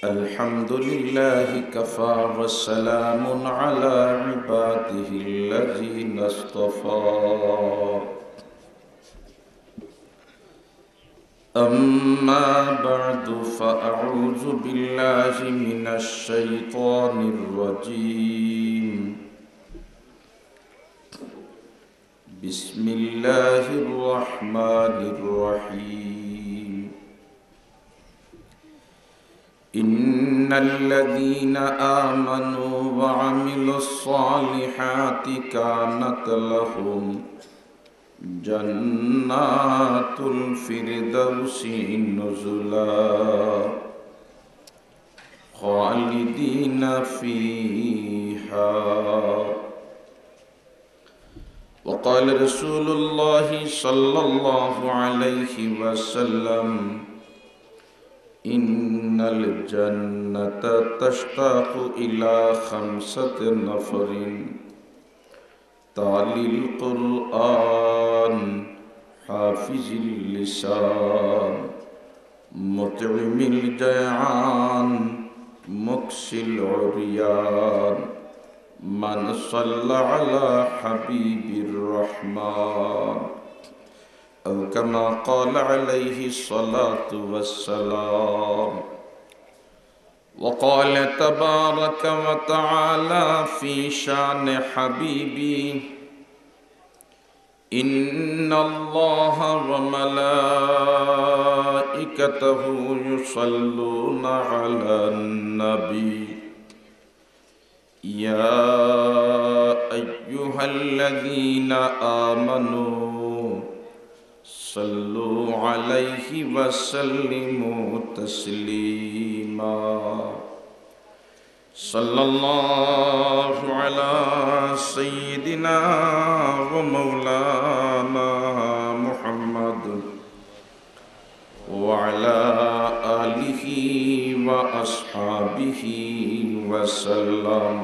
الحمد لله كفى والسلام على عباده الذين اصطفى أما بعد فأعوذ بالله من الشيطان الرجيم بسم الله الرحمن الرحيم إن الذين آمنوا وعملوا الصالحات كانت لهم جنات الفردوس نزلا خالدين فيها وقال رسول الله صلى الله عليه وسلم إن الجنة تشتاق إلى 5 نفر تالي القرآن حافظ اللسان مطعم الجيعان مكسي العريان من صلى على حبيب الرحمن أو كما قال عليه الصلاة والسلام وقال تبارك وتعالى في شان حبيبي إن الله وملائكته يصلون على النبي يا أيها الذين آمنوا صلوا عليه وسلموا تسليما صلى الله على سيدنا ومولانا محمد وعلى آله وأصحابه وسلم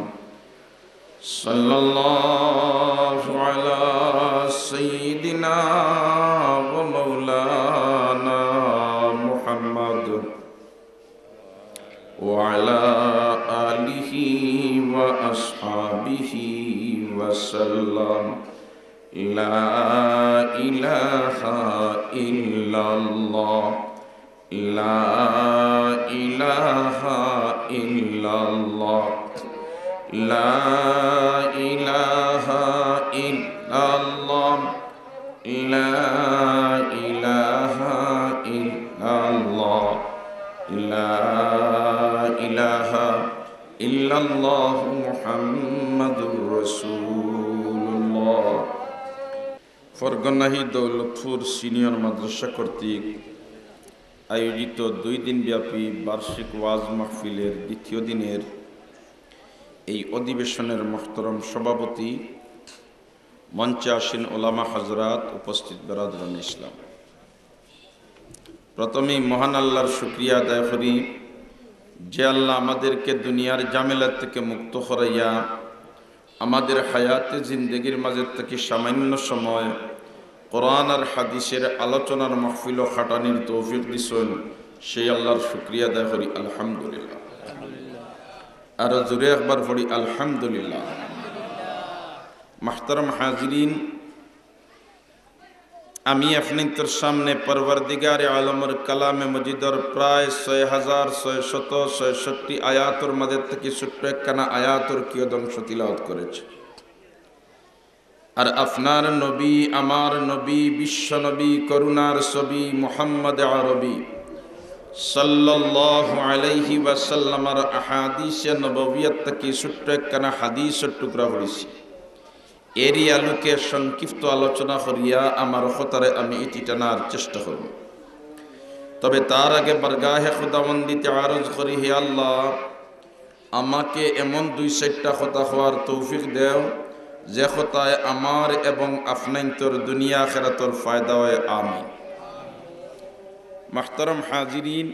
صلى الله على سيدنا ومولانا محمد وعلى آله وأصحابه وسلم لا إله إلا الله لا إله إلا الله لا إله إلا الله لا إله إلا الله لا إله إلا الله محمد رسول الله ফরগনাহি Daulatpur senior মাদ্রাসা কর্তৃক আয়োজিত 2 দিন ব্যাপী বার্ষিক ওয়াজ মাহফিলের দ্বিতীয় দিনের এই অধিবেশনের মুহতারাম সভাপতি, মঞ্চে আসীন ওলামা হযরত, উপস্থিত বিরাদরান ইসলাম, প্রথমেই মহান আল্লাহর শুকরিয়া আদায় করি যে আল্লাহ আমাদেরকে দুনিয়ার ঝামেলা থেকে মুক্ত করাইয়া আমাদের হায়াতে জিন্দেগির মাঝে থেকে সামান্য সময় কোরআন আর হাদিসের আলোচনার মাহফিল ও খাটানির তৌফিক দিছেন। সেই আল্লাহর শুকরিয়া আদায় করি আলহামদুলিল্লাহ। আর জোরে একবার পড়ি আলহামদুলিল্লাহ। মুহতারাম হাজিরিন, আমি আপনাদের সামনে পরওয়ারদিগারে আলমের কালামে মজিদর প্রায় 6666 আয়াতের মধ্যে থেকে ছোট্ট একখানা আয়াতের কিয়দংশ তিলাওয়াত করেছি। আর আপনার নবী, আমার নবী, বিশ্ব নবী, করুণার ছবি মুহাম্মদ আরবি সাল্লাল্লাহু আলাইহি ওয়াসাল্লামের আহাদিসে নববিয়ত থেকে ছোট্ট একখানা হাদিসের টুকরা পড়েছি। এরই আলোকে সংক্ষিপ্ত আলোচনা করিয়া আমার কথারে আমি ইতি টানার চেষ্টা করব। তবে তার আগে বারগাহে খুদাবন্দিতে আরজ করি, হে আল্লাহ, আমাকে এমন 2-4টা কথা হওয়ার তৌফিক দেও যে কথায় আমার এবং আপনার দুনিয়া আখিরাতের ফায়দা হয়, আমিন। মুহতারাম হাজিরিন,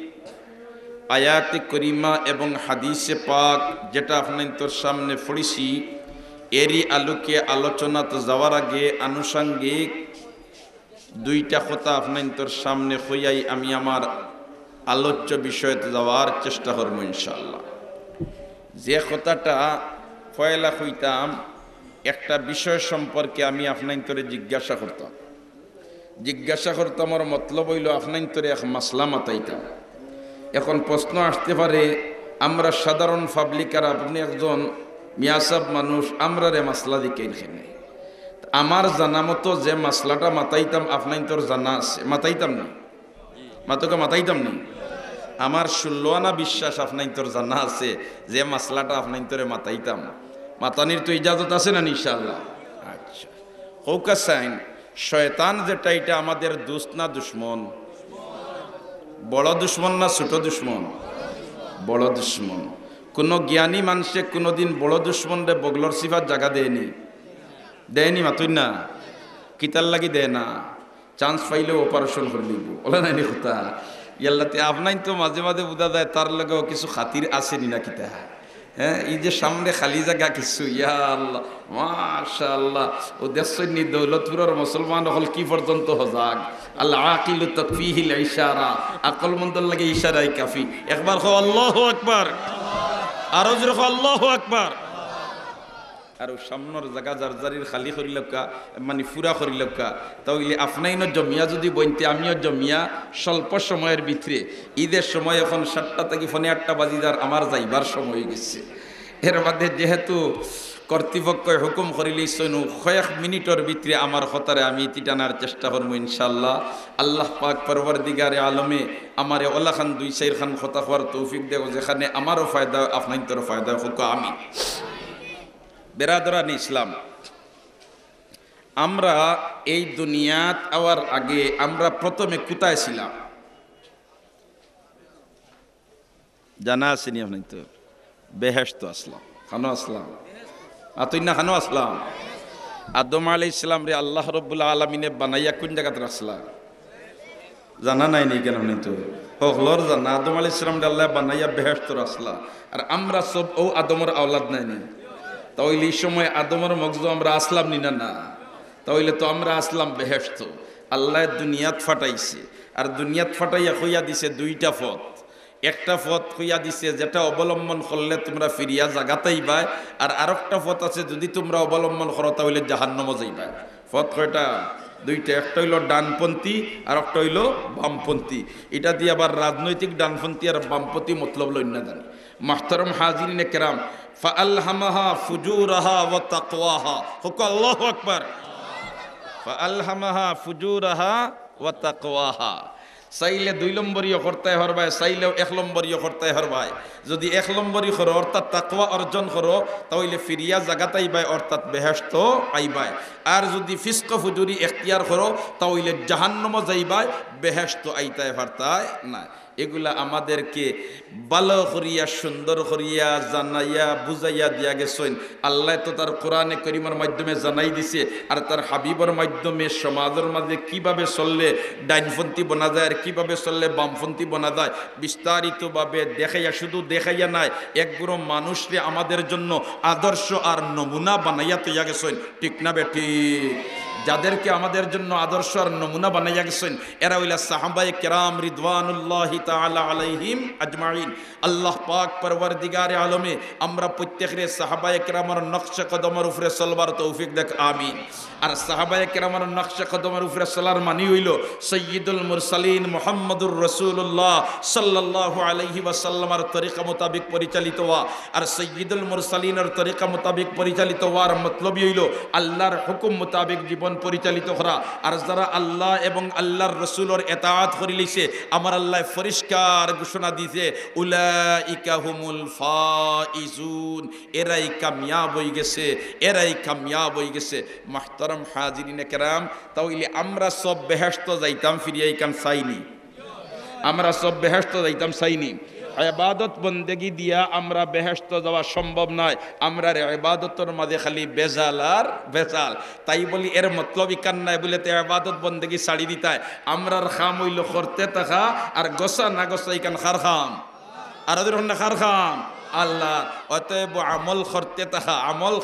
আয়াতে করিমা এবং হাদিসে পাক যেটা আপনার সামনে পড়েছি, এরই আলোকে আলোচনাতে যাওয়ার আগে আনুষঙ্গিক 2টা কথা আপনার সামনে হইয়াই আমি আমার আলোচ্য বিষয়তে যাওয়ার চেষ্টা করবো ইনশাআল্লাহ। যে কথাটা পয়লা হইতাম, একটা বিষয় সম্পর্কে আমি আপনার জিজ্ঞাসা করতাম আর মতলব হইল আপনার এক মাসলা মাতাইতাম। এখন প্রশ্ন আসতে পারে, আমরা সাধারণ পাবলিক আর আপনি একজন মিয়াসাব মানুষ, আমরা রে মাসলা দিকে এখানে আমার জানা মতো যে মাসলাটা মাতাইতাম আপনার জানা আছে, মাতাইতাম নি আমার ষোলোয়ানা বিশ্বাস আপনার জানা আছে যে মাসলাটা আপনার মাতাইতাম। মাতানির তো ইজাজত আছে না ইনশাআল্লাহ? আচ্ছা, হৌকা সাইন শয়তান যেটা, এটা আমাদের দুষ্ট না দুশ্মন? বড় দুশ্মন না ছোট দুশ্মন? বড় দুশ্মন। কোন জ্ঞানী মানুষে কোনোদিন বড় দুশ্মন রে বগলর সিফাত জায়গা দেয়নি মাতুই না, কিতার লাগি দেয় না, চান্স পাইলেও অপারেশন করে লিব বলে নাইনি কথা। ইয়াল্লাতে আপনাই তো মাঝে মাঝে বুঝা যায় তার লগেও কিছু খাতির আসেনি না কিতা। হ্যাঁ, এই যে সামনে খালি জায়গা কিছু, ইয়া আল্লাহ মাশাআল্লাহ, ও দেশনি দৌলতপুরের মুসলমান হল কি পর্যন্ত হজাগ। আল্লাহ আকিলু তাকফিহিল ইশারা, আকল মন্দর লাগে ইশারাই কাফি। একবার কও আল্লাহু আকবার, আরো জোরে কও আল্লাহু আকবার। আর সামনের জায়গা জারজারির খালি করিলকা, মানে ফুরা করিলকা, তাহলে আপনাইনও জমিয়া যদি বইতে আমিও জমিয়া স্বল্প সময়ের ভিতরে, ঈদের সময় এখন 7টা থেকে 8:30 বাজিদার আমার যাইবার সময় হয়ে গেছে। এর মধ্যে যেহেতু কর্তৃপক্ষ হুকুম করিলেই সৈনু কয়েক মিনিটের ভিতরে আমার হতারে আমি টানার চেষ্টা করবো ইনশাআল্লাহ। আল্লাহ পাক পরওয়ারদিগারে আলমে আমার ওলা খান 2-4 খান কথা হওয়ার তৌফিক দেব, যেখানে আমারও ফায়দা আপনার ফায়দা হোক আমি। বেরাদরান ইসলাম, আমরা এই দুনিয়াত আওয়ার আগে আমরা প্রথমে কোথায় ছিলাম জানা আসেনি? আপনি তো বেহেশত আসলাম, খানো আসলাম, আতুইনা খানো আসলাম। আদম আলাইহিস সালাম রে আল্লাহ রাব্বুল আলামিনে বানাইয়া কোন জায়গাতে রাখছিলাম জানা নাই নি? কেন তো হকলর জানা, আদম আলাইহিস সালাম রে আল্লাহ বানাইয়া বেহেশত রাখলা, আর আমরা সব ও আদমের আওলাদ নাই নি। তাহলে এই সময় আদমের মগজ আমরা আসলাম নি না? তাহলে তো আমরা আসলাম বেহেশত। আল্লাহ দুনিয়াত ফাটাইছে, আর দুনিয়াত ফাটাইয়া কইয়া দিছে 2টা পথ। একটা পথ কইয়া দিছে যেটা অবলম্বন করলে তোমরা ফিরিয়া জাগাতেই পাই, আর আরেকটা পথ আছে যদি তোমরা অবলম্বন করো তাহলে জাহান্নামে যাইবা। পথ কয়টা? 2টা। একটা হইল ডানপন্থী আর একটা হইল বামপন্থী। এটা দিয়ে আবার রাজনৈতিক ডানপন্থী আর বামপন্থী মতলব লই না জানি। মাহতারম হাজিরিন কেরাম, ফাআলহামাহা ফুজুরাহা ওয়া তাকওয়াহা, হুক আল্লাহু আকবার। ফাআলহামাহা ফুজুরাহা ওয়া তাকওয়াহা, চাইলে 2 নম্বরীয় করতে হরবাই, চাইলেও 1 নম্বরীয় করতে হরবাই। যদি 1 নম্বরী করো অর্থাৎ তাকওয়া অর্জন করো তাহলে ফিরিয়া জাগাতাই বাই, অর্থাৎ বেহেশত আইবাই। আর যদি ফিস্ক ফুজুরি এখতিয়ার করো তাহলে জাহান্নামে যাইবাই, বেহেশত আইতায় পারতায় না। এগুলা আমাদেরকে ভালো করিয়া সুন্দর করিয়া জানাইয়া বুঝাইয়া দিয়া গেছেন। আল্লাহ তো তার কোরআনে করিমের মাধ্যমে জানাই দিছে, আর তার হাবিবের মাধ্যমে সমাজের মাঝে কিভাবে চললে ডাইনপন্থী বনা যায় আর কিভাবে চললে বামপন্থী বনা যায় বিস্তারিতভাবে দেখাইয়া, শুধু দেখাইয়া নাই, একগুলো মানুষকে আমাদের জন্য আদর্শ আর নমুনা বানাইয়া তৈয়া গেছেন। ঠিক না বেটি? যাদেরকে আমাদের জন্য আদর্শ আর নমুনা বানাইয়া গেছেন এরা হইলা সাহাবায়ে কেরাম রিদওয়ানুল্লাহি তাআলা আলাইহিম আজমাইন। আল্লাহ পাক পরওয়ারদিগারে আলমে আমরা প্রত্যেকরে সাহাবায়ে কেরামের নকশে কদমের উপরে চলবার তৌফিক দেখ, আমিন। আর সাহাবায়ে কেরামের নকশে কদমের উপরে চলার মানে হইল সাইয়্যিদুল মুরসালিন মুহাম্মদুর রাসূলুল্লাহ সাল্লাল্লাহু আলাইহি ওয়াসাল্লামের তরিকা মোতাবেক পরিচালিত হওয়া। আর সাইয়্যিদুল মুরসালিনের তরিকা মোতাবেক পরিচালিত হওয়ার মতলবই হইল আল্লাহর হুকুম মোতাবেক জীবন পরিচালিত করা। আর যারা আল্লাহ এবং আল্লাহর রসুলের এতাআত করে লইছে, আমার আল্লাহ পরিষ্কার ঘোষণা দিয়েছে উলাইকা হুমুল ফাইজুন, এরাই কামিয়াব হয়ে গেছে, এরাই কামিয়াব হয়ে গেছে। মাহতারাম হাজিরিনে কেরাম, তাহলে আমরা সব বেহেশত যাইতাম ফিরিয়া কান চাইনি? আমরা সব বেহেশত যাইতাম চাইনি? ইবাদত বন্দেগি দিয়া আমরা বেহেশত যাওয়া সম্ভব নয়। আমরা ইবাদতের মাঝে খালি বেজাল আর বেজাল। তাই বলি এর মতলব ইকান নাই বলে তো ইবাদত বন্দেগি ছাড়ি দিতায়। আমরার খাম হইল করতে থাকা, আর গোসা না গোসা ইকান খার খাম। আর ওদের হন্না খার খাম আল্লাহ। অতএব আমল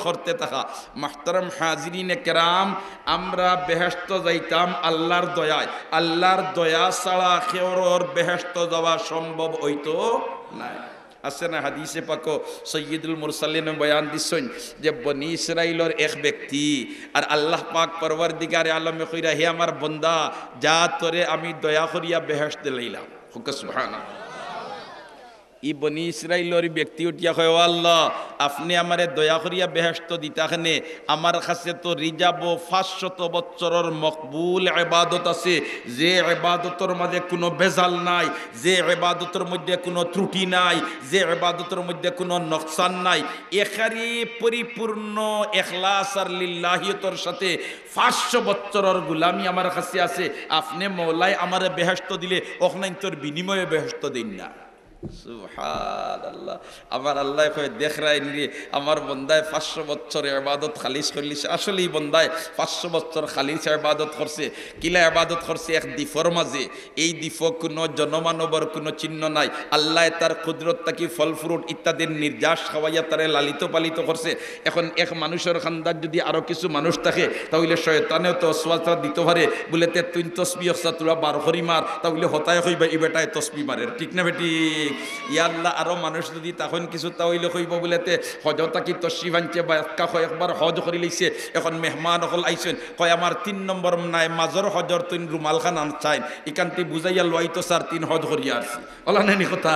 করতে থাকা মাহতারাম হাজিরিনে কেরাম, আমরা বেহেশত যাইতাম আল্লাহর দয়ায়। আল্লাহর দয়া ছাড়া কেউর বেহেশত যাওয়া সম্ভব হইতো না। আছে না হাদিসে পাক সৈয়দুল মুরসালিন বয়ান দিছেন যে বনি ইসরাইলের এক ব্যক্তি আর আল্লাহ পাক পরওয়ারদিগারে আলমে কইরা, হে আমার বান্দা, যা তোরে আমি দয়া করিয়া বেহেশত দিলাম। সুবহানাল্লাহ। ই বনি ইসরাইলের ব্যক্তি উঠিয়া কয়, ও আল্লাহ, আপনি আমারে দয়া করিয়া বেহেশত দিতাখানে, আমার কাছে তো রিজার্ভ 500 বছরের মকবুল ইবাদত আছে, যে ইবাদতের মধ্যে কোনো বেজাল নাই, যে ইবাদতের মধ্যে কোনো ত্রুটি নাই, যে ইবাদতের মধ্যে কোনো নকসান নাই, এখারি পরিপূর্ণ ইখলাস আর লিল্লাহিয়তের সাথে 500 বছরের গোলামি আমার কাছে আছে। আপনি মওলাই আমারে বেহেশত দিলে ওখানে তোর বিনিময়ে বেহেশত দিন না। সুবহানাল্লাহ। আমার আল্লাহ কয়, দেখ রাই রে, আমার বন্দায় 500 বছর ইবাদত খালিস করলিছে। আসলেই বন্দায় 500 বছর খালিস ইবাদত করছে। কিলা ইবাদত করছে? এক দ্বীপের মাঝে। এই দ্বীপ কোনো জনমানবর কোনো চিহ্ন নাই। আল্লাহ তার কুদরত তাকি ফল ফ্রুট ইত্যাদির নির্যাস খাওয়াইয়া তারে লালিত পালিত করছে। এখন এক মানুষের খানদার যদি আরো কিছু মানুষ থাকে, তাহলে শয়তানেও তো ওয়াসওয়াসা দিতে পারে, বলে তে তুই তসবিহ হচ্ছা তোরা 12 করি মার, তাহলে হতায় হইবা এই বেটায় তসবি মারের। ঠিক না বেটি? ইয়া আল্লাহ, আরো মানুষ যদি তখন কিছু তাহলে কইব বলেতে হজতা কি তসরিফ আনছে বা একা কয়েকবার হজ করে লইছে। এখন মেহমান হল আইসেন, কয় আমার 3 নম্বর নাই মাজর হজর তুই রুমাল খান আনছাইন, এখানটি বুঝাইয়া লই তো স্যার 3 হজ করিয়া আসছি। ওলা নেনি কথা,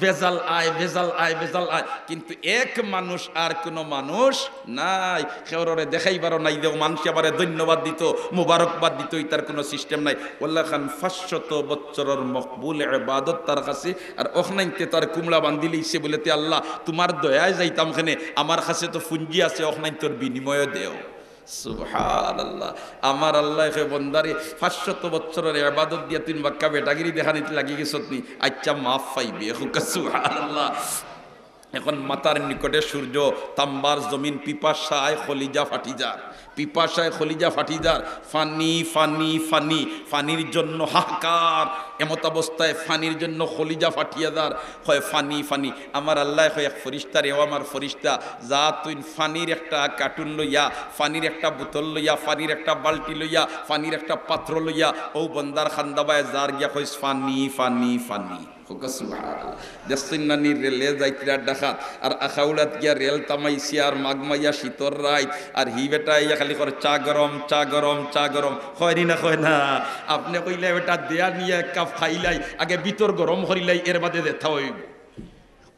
ভেজাল আয় ভেজাল আয় ভেজাল আয়। কিন্তু এক মানুষ আর কোনো মানুষ নাই, কেউরে দেখাইবারও নাই, দেও মানুষ আবার ধন্যবাদ দিত, মুবারকবাদ দিত, তার কোনো সিস্টেম নাই। ওল্লা খান 500 বছরের মকবুল ইবাদত তার কাছে, আর ওখানে তার কুমড়া বান্ধি লইছে বলেতে, আল্লাহ তোমার দয়ায় যাইতাম খানে, আমার কাছে তো পুঞ্জি আছে, ওখানে তোর বিনিময় দেও। সুবহানাল্লাহ। আমার আল্লাহ বন্দারে 500 বছরের ইবাদত দিয়া তুই বাক্কা বেটাগিরি দেখানিতে লাগি গেছ, তুমি আচ্ছা মাফ পাইবে। সুবহানাল্লাহ। এখন মাতার নিকটে সূর্য, তাম্বার জমিন, পিপাসায় কলিজা ফাটি যায়, পিপাসায় কলিজা ফাটি যায়, ফানি ফানি ফানি, ফানির জন্য হাহাকার। এমত অবস্থায় ফানির জন্য কলিজা ফাটিয়া যার, হয় ফানি ফানি। আমার আল্লাহ হয় এক ফরিস্তার, এও আমার ফরিস্তা, যা তুই ফানির একটা কার্টুন লইয়া, ফানির একটা বোতল লইয়া, ফানির একটা বালতি লইয়া, ফানির একটা পাত্র লইয়া, ও বন্দার খান্দাবায় যার গিয়া কইস ফানি ফানি ফানি। রেলে যাইতিরা ডাকাত আর আখাউড়াত গিয়া রেল তামাইছি আর মাগমাইয়া শীতর রাত আর হি বেটা ইয়া খালি করে চা গরম চা গরম চা গরম। কয়নি না কয় না? আপনি কইলে বেটা দেয়া নিয়ে এক কাপ খাইলাই, আগে ভিতর গরম করিলাই, এর বাদে দেখা হইব।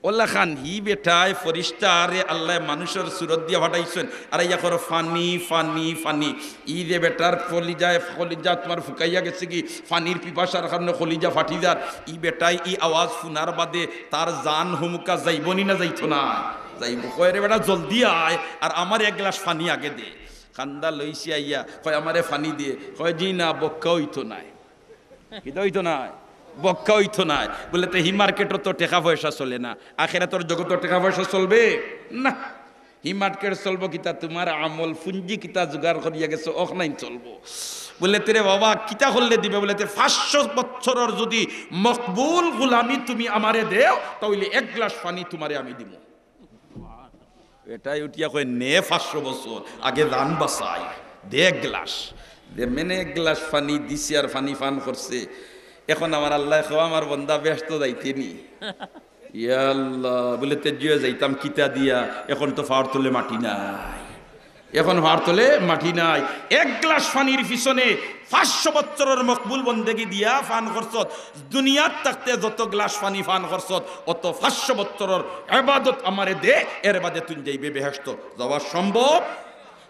ওল্লা খান হি বেটায় ফরিস্তারে আল্লাহ মানুষের সুরত দিয়া ফাটাইছেন, আর ইয়া করো ফানি ফানি ফানি। ই যে বেটার কলিজা তোমার ফুকাইয়া গেছে কি ফানির পিপাসার কারণে কলিজা ফাটি যার, ই বেটাই ই আওয়াজ শুনার বাদে তার জান হুমকা যাইবনি না যাইতো না? যাইব। কয় রে বেটা জলদি আয় আর আমার 1 গ্লাস ফানি আগে দে। খান্দা লইছি আইয়া কয় আমারে ফানি দিয়ে, কয় জি না, বক্কা হইতো নাই। কিন্তু হইতো নাই, বক্কা হইতো না। বলে তো হি মার্কেটও তো টাকা পয়সা চলে না, আখেরাতের জগৎ টাকা পয়সা চলবে না। হি মার্কেট চলবো কিতা? তোমার আমল পুঞ্জি কিতা জোগাড় করিয়া গেছো, ওখানেই চলবো। বলে তেরে বাবা কিতা করলে দিবে? বলে 500 বছরের যদি মকবুল গোলামি তুমি আমারে দেও, তাহলে 1 গ্লাস পানি তোমারে আমি দিব। এটাই উঠিয়া কয় নে 500 বছর আগে দান বাসাই দে 1 গ্লাস দে। মেনে 1 গ্লাস পানি দিছি আর পানি পান করছে। এখন আমার আল্লাহ আমার বন্দা ব্যস্ত যাইতেনি, ইয়া আল্লাহ বলে তেজিয়ে যাইতাম কিতা দিয়া, এখন তো ফাড় তোলে মাটি নাই, এখন ফাড় তোলে মাটি নাই। 1 গ্লাস পানির পিছনে 500 বছরের মকবুল বন্দেগি দিয়া ফান করছত। দুনিয়ার থাকতে যত গ্লাস পানি ফান করছত, অত 500 বছরের ইবাদত আমারে দে, এর বাদে তুই যাইবে বেহেশত। যাওয়া সম্ভব?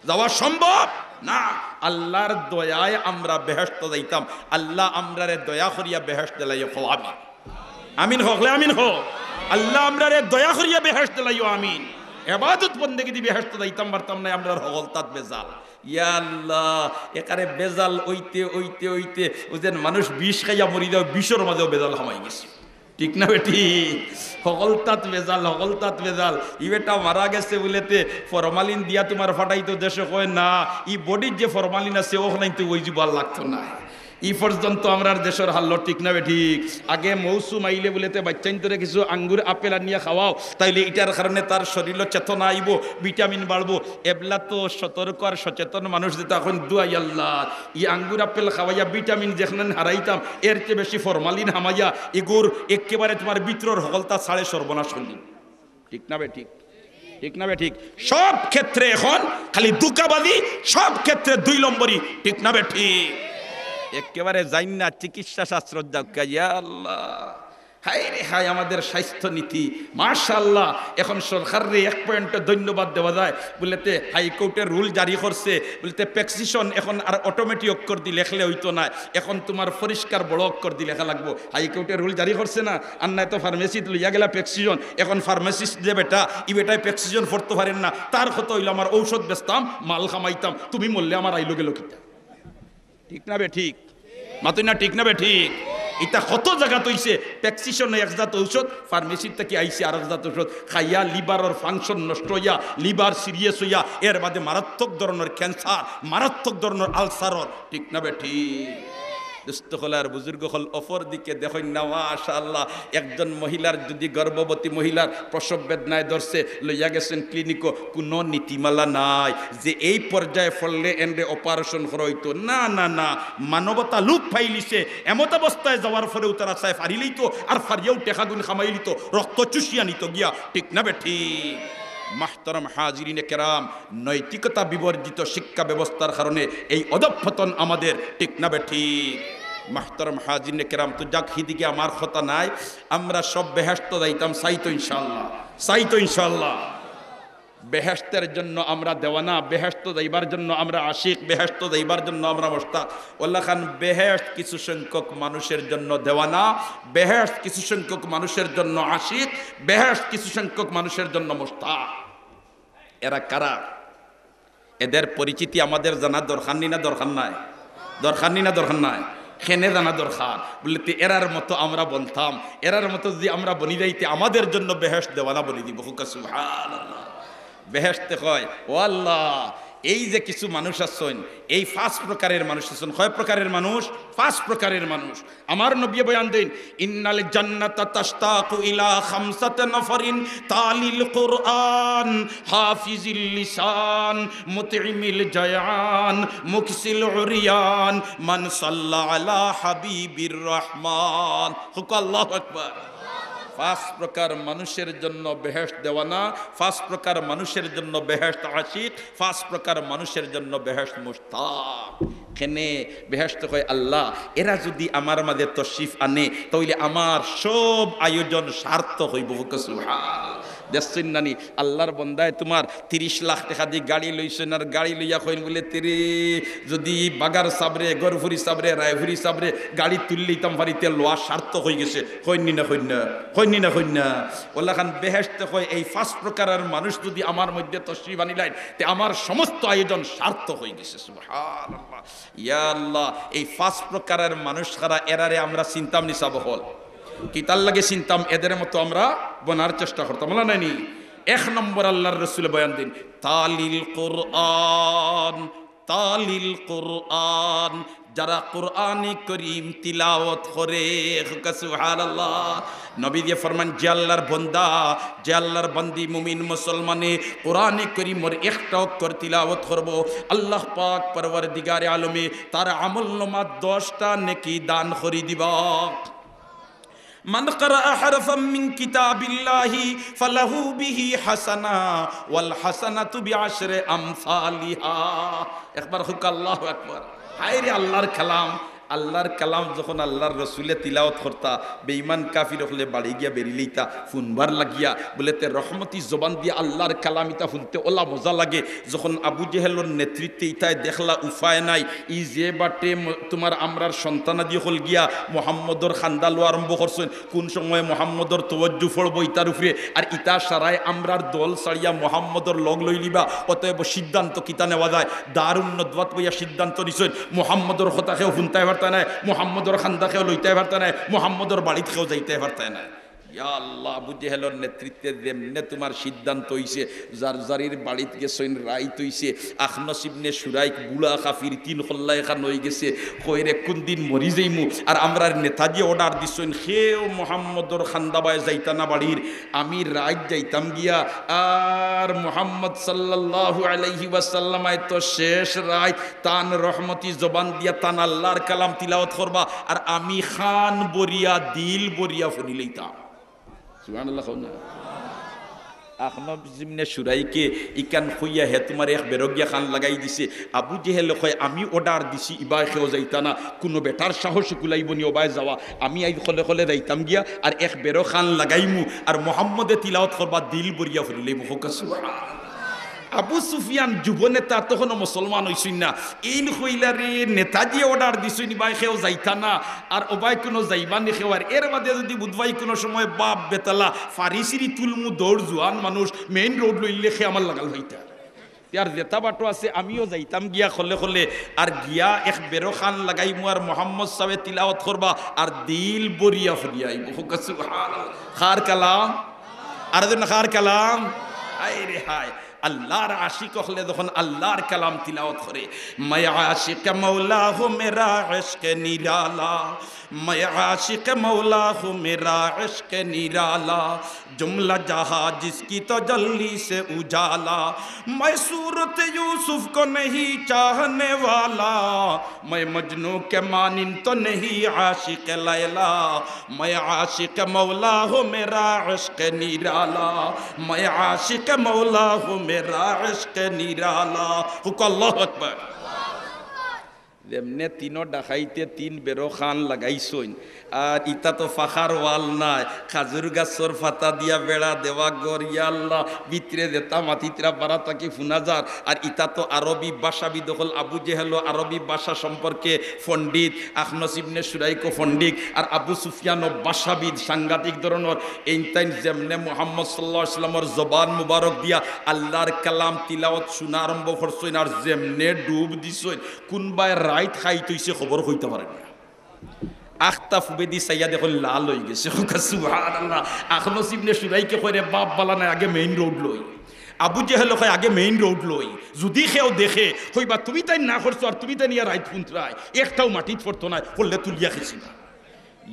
যাওয়া সম্ভব না। আল্লাহর দয়ায় আমরা বেহেশত যাইতাম। আল্লাহ আমরারে দয়া করিয়া বেহেশত দিলাইও। আমিন আমিন হকলে আমিন হো। আল্লাহ আমরারে দয়া করিয়া বেহেশত দিলাইও। আমিন। ইবাদত বন্দেগি দি বেহেশত যাইতাম পারতাম না, আমরার হগলতাত বেজাল। ইয়া আল্লাহ একারে বেজাল ওইতে ওইতে ওইতে ওদের মানুষ বিষ খাইয়া মরি যাও, বিষের মাঝেও বেজাল হামাই গেছে। ঠিক না বেটি? হগলতাত বেজাল, হগলতাত বেজাল। ই বেটা মারা গেছে বলেতে ফরমালিন দিয়া তোমার ফাটাইতো দেশে, কয় না ই বডির যে ফরমালিন আছে ওখানে তো ওই জুবাল লাগতো না। ই পর্যন্ত আমরা দেশের হাল্ল ঠিক না ঠিক। আগে মৌসুম আইলে বলেতে বাচ্চাইন তোরে কিছু আঙ্গুর আপেল আনিয়া খাওয়াও, তাইলে এটার কারণে তার শরীর চেতনা আইব, ভিটামিন বাড়বো। এবলা তো সতর্ক আর সচেতন মানুষ যেটা এখন দুয়াই আল্লাহ ই আঙ্গুর আপেল খাওয়াইয়া ভিটামিন যেখানে হারাইতাম এর চেয়ে বেশি ফরমালিন হামাইয়া এগুর একেবারে তোমার ভিতরের হলতা ছাড়ে সর্বনাশ করলি। ঠিক না বে ঠিক? ঠিক না বে ঠিক? সব ক্ষেত্রে এখন খালি দুকাবাদি, সব ক্ষেত্রে 2 নম্বরই। ঠিক না বে ঠিক? একেবারে যাই না চিকিৎসা শাস্ত্র ইয়া আল্লাহ, হাই রে হাই আমাদের স্বাস্থ্য নীতি মাশাআল্লাহ। এখন সরকারের এক পয়েন্টে ধন্যবাদ দেওয়া যায়, বলতে হাইকোর্টের রুল জারি করছে, বলতে প্রেসক্রিপশন এখন আর অটোমেটিক অক্ষর দিয়ে লেখলে হইতো না, এখন তোমার পরিষ্কার বড় অক্ষর দিয়ে লেখা লাগবো। হাইকোর্টের রুল জারি করছে না, আর নাই তো ফার্মেসিতে লইয়া গেলা প্রেসক্রিপশন, এখন ফার্মাসিস্ট যে বেটা ই বেটায় প্রেসক্রিপশন পড়তে পারেন না, তার কত হইলো আমার ঔষধ বেচতাম মাল খামাইতাম, তুমি মরলে আমার আইলো গেল কিতা। ঠিক না বে ঠিক? মাতুই না ঠিক না বে ঠিক? এটা কত জায়গা তৈছে প্রেসক্রিপশনে একজাত ঔষধ, ফার্মেসির থেকে আইসি আর একজাত ঔষধ খাইয়া লিভারের ফাংশন নষ্ট হইয়া, লিভার সিরিয়াস হইয়া, এর বাদে মারাত্মক ধরনের ক্যান্সার, মারাত্মক ধরনের আলসারর। ঠিক না বে ঠিক? দুস্থ হল আর বুজুর্গ হল অপর দিকে দেখেন না মাশাআল্লাহ, একজন মহিলার যদি গর্ভবতী মহিলার প্রসব বেদনায় ধরছে, লইয়া গেছেন ক্লিনিকও, কোনো নীতিমালা নাই যে এই পর্যায়ে ফললে এন্ডে অপারেশন করা হইতো। না না না, মানবতা লুক ফাইলিছে, এমত অবস্থায় যাওয়ার পরেও তারা চায় ফারিলেই তো, আর ফারিয়াও টেকাগুন খামাইলি তো, রক্ত চুষিয়া নিত গিয়া। ঠিক না বে ঠিক? মাহতারাম হাজিরিনে কেরাম, নৈতিকতা বিবর্জিত শিক্ষা ব্যবস্থার কারণে এই অধঃপতন আমাদের। ঠিক না বে ঠিক? মাহতারাম হাজিরিনে কেরাম, তো যাক হিদিকে আমার কথা নাই, আমরা সব বেহেশত যাইতাম, চাইতো ইনশাআল্লাহ, চাইতো ইনশাআল্লাহ। বেহেশতের জন্য আমরা দেওয়ানা, বেহেশত যাইবার জন্য আমরা আশিক, বেহেশত যাইবার জন্য আমরা মোশতাক। ওয়াল্লাহ খান বেহেশত কিছু সংখ্যক মানুষের জন্য দেওয়ানা, বেহেশত কিছু সংখ্যক মানুষের জন্য আশিক, বেহেশত কিছু সংখ্যক মানুষের জন্য মোশতাক। এরা কারা? এদের পরিচিতি আমাদের জানা দরকার নি না দরকার নাই? দরকার নি না দরকার নাই? খেনে জানা দরকার। বলতে এরার মতো আমরা বলতাম, এরার মতো যদি আমরা বনি যাইতে আমাদের জন্য বেহেশত দেওয়ানা বলি দিব। সুবহানাল্লাহ। বেহেশতে কয় ও আল্লাহ, এই যে কিছু মানুষ আছেন, এই 5 প্রকারের মানুষ আছেন। কয় প্রকারের মানুষ? 5 প্রকারের মানুষ। আমার নবী বয়ান দেন, ইন্নাল জান্নাতা তাশতাকু ইলা 5 নফরিন, তালিল কুরআন, হাফিজিল লিসান, মুতঈমিল জায়ান, মুকসিল উরিয়ান, মান সাল্লা আলা হাবিবির রহমান। হুক আল্লাহু আকবার। 5 প্রকার মানুষের জন্য বেহেশত দেওয়ানা, 5 প্রকার মানুষের জন্য বেহেশত আশিক, 5 প্রকার মানুষের জন্য বেহেশত মুশতাক। কেনে বেহেশত কয় আল্লাহ, এরা যদি আমার মাঝে তশরিফ আনে তাহলে আমার সব আয়োজন সার্থক হইব। সুবহানাল্লাহ। দেখছেন নানি আল্লাহর বন্দায় তোমার 30 লাখ টাকা দিয়ে গাড়ি লইছেন, আর গাড়ি লইয়া কইন বলে তেরে যদি বাগার সাবরে, গরফুরি সাবরে, রায়ফুরি সাবরে গাড়ি তুললেইতাম বাড়িতে লোয়া সার্থক হয়ে গেছে। কইনি না কইনা, কইনি না কইনা। ওল্লা খান বেহেশতে কয় এই 5 প্রকারের মানুষ যদি আমার মধ্যে তশরিফ আনিলেন তে আমার সমস্ত আয়োজন সার্থক হয়ে গেছে। সুবহানাল্লাহ। ইয়া আল্লাহ, এই 5 প্রকারের মানুষ ছাড়া এরারে আমরা চিন্তাম নিসাব হল কি তার লাগে চিন্তাম, এদের মতো আমরা বনার চেষ্টা করতাম। বলা নাইনি? 1 নম্বর আল্লাহর রাসূল বয়ান দিন, তালিল কুরআন, তালিল কুরআন, যারা কোরআনে করিম তিলাওয়াত করে। সুবহানাল্লাহ। নবী দিয়ে ফরমান, যে আল্লাহর বান্দা, যে আল্লাহর বান্দি মুমিন মুসলমানে কোরআনে করিমের একটা অক্ষর তিলাওয়াত করব, আল্লাহ পাক পরওয়ারদিগারে আলমে তার আমলনামা 10টা নেকি দান করে দিবা। মান ক্বারাআ হারফাম মিন কিতাবিল্লাহি ফালাহু বিহি হাসানা ওয়াল হাসানাতু বিআশরি আমসালিহা। একবার হুক আল্লাহু আকবার। হায় রে আল্লাহর কালাম, আল্লাহর কালাম যখন আল্লাহর রসুলে তিলাওয়াত করতা, বেঈমান কাফির হলে বাড়ি গিয়া বেরিলেইতা ফুনবার লাগিয়া বলেতে রহমতি জবান দিয়ে আল্লাহর কালাম ইতা শুনতে ওলা মজা লাগে। যখন আবু জেহেলের নেতৃত্বে ইতায় দেখলা উপায় নাই, ই যে বাটে তোমার আমরার সন্তানাদি হল গিয়া মোহাম্মদর খান্দালো আরম্ভ করছেন, কোন সময় মোহাম্মদর তওয়াজ্জু ফড়ব ইতার উপরে, আর ইতা সারায় আমরার দল ছাড়িয়া মোহাম্মদর লগ লই লিবা। অতএব সিদ্ধান্ত কিতা নেওয়া যায়? দারুন নদওয়াত বইয়া সিদ্ধান্ত নিছেন, মোহাম্মদর কথাকেও শুনতে পারতা নাই, মোহাম্মদর খান্দাকেও লইতে পারতা নাই, মোহাম্মদর বাড়িতেও যাইতে পারতা নাই। ইয়া আল্লাহ, আবু জেহেলের নেতৃত্বে যেমনে তোমার সিদ্ধান্ত হইছে, জারজারির বাড়িত গেছেন, রাইত হইছে, আখনস ইবনে সুরাইক বুড়া কাফির 3 খল্লা এখান হয়ে গেছে, কইরে কোন দিন মরি যাইমু, আর আমরা নেতাজি অর্ডার দিছেন সেও মোহাম্মদর খান্দাবায় যাইতানা বাড়ির, আমি রাইত যাইতাম গিয়া, আর মোহাম্মদ সাল্লাল্লাহু আলাইহি ওয়াসাল্লামায় তো শেষ রাইত তান রহমতি জবান দিয়া তান আল্লাহর কালাম তিলাওয়াত করবা, আর আমি খান বরিয়া দিল বরিয়া ফুনি লইতাম। সুবহানাল্লাহ। আখনব ইবনে সুরাইকে ইকান খুইয়া হে তোমার এক বেরগিয়া খান লাগাই দিছে। আবু জেহেল কয় আমি অর্ডার দিছি ইবাই খেও যাইতা না, কোনো বেটার সাহস কুলাইব নি ওবাই যাওয়া, আমি আই খলে খলে যাইতাম গিয়া আর এক বেরো খান লাগাইমু আর মোহাম্মদে তিলাওয়াত করবা দিল বরিয়া ফুরিলেই মুখকা। সুবহানাল্লাহ। আবু সুফিয়ান যুব নেতা তখন মুসলমান হইছেন না, ইন হইলারে নেতাজি অর্ডার দিছেন ভাই খেও যাইতা না, আর ওবাই কোনো যাইবানি খেওয়ার, এর বাদে যদি বুধবাই কোনো সময় বাপ বেতালা ফারিসিরি তুলমু দৌড় জোয়ান মানুষ মেইন রোড লইলে খে আমার লাগাল হইতা, আর যেটা বাটো আছে আমিও যাইতাম গিয়া খলে খলে, আর গিয়া এক বেরো খান লাগাইমু আর মোহাম্মদ সাহেব তিলাওয়াত করবা আর দিল বরিয়া ফুরিয়াই। সুবহানাল্লাহ। খার কালাম আর খার কালাম, আয় রে হায়। আল্লাহর আশিক হলে যখন আল্লাহর কালাম তিলাওয়াত করে, मैं आशिक मौला हूँ मेरा इश्क निराला, मैं आशिक मौला हूँ मेरा इश्क निराला, जुमला जहाँ जिसकी तजल्ली से उजाला, मैं सूरत यूसुफ को नहीं चाहने वाला, मैं मजनू के मानिन तो नहीं आशिक लैला, मैं आशिक मौला हूँ मेरा इश्क निराला, मैं आशिक मौला हूँ मेरा इश्क निराला। अल्लाहु अकबर। যেমনে তিনো ডাকাইতে 3 বেরো খান লাগাইছইন, আর ইতা তো ফাখার ওয়াল নাই, খাজুর গাছর ফাতা দিয়া বেড়া দেওয়া গর, ইয়া আল্লাহ ভিতরে যেতা মাতিতরা বাড়া তাকে ফুনাজার, আর ইতা তো আরবি ভাষাবি দখল। আবু জেহেল আরবি ভাষা সম্পর্কে পণ্ডিত, আখনস ইবনে সুরাইকও পণ্ডিত, আর আবু সুফিয়ানও ভাষাবিদ সাংঘাতিক ধরনের। এইটাই যেমনে মুহাম্মদ সাল্লাল্লাহু আলাইহি ওয়াসাল্লামের জবান মুবারক দিয়া আল্লাহর কালাম তিলাওয়াত শোনা আরম্ভ করছইন, আর যেমনে ডুব দিছইন কোনবাই রাইত খাইতে হইছে খবর হইতে পারে না। আখতা ফুবেদি সাইয়া দেখুন লাল হয়ে গেছে। সুবহানাল্লাহ। আখনস ইবনে সুরাইকে কইরে বাপ বালা নাই, আগে মেইন রোড লই। আবু জেহেল কয় আগে মেইন রোড লই, যদি কেউ দেখে কইবা তুমি তাই না করছো আর তুমি তাই নিয়ে রাইত ফুনতরাই, একটাও মাটিত পড়তো না, করলে তুলিয়া খেছি না।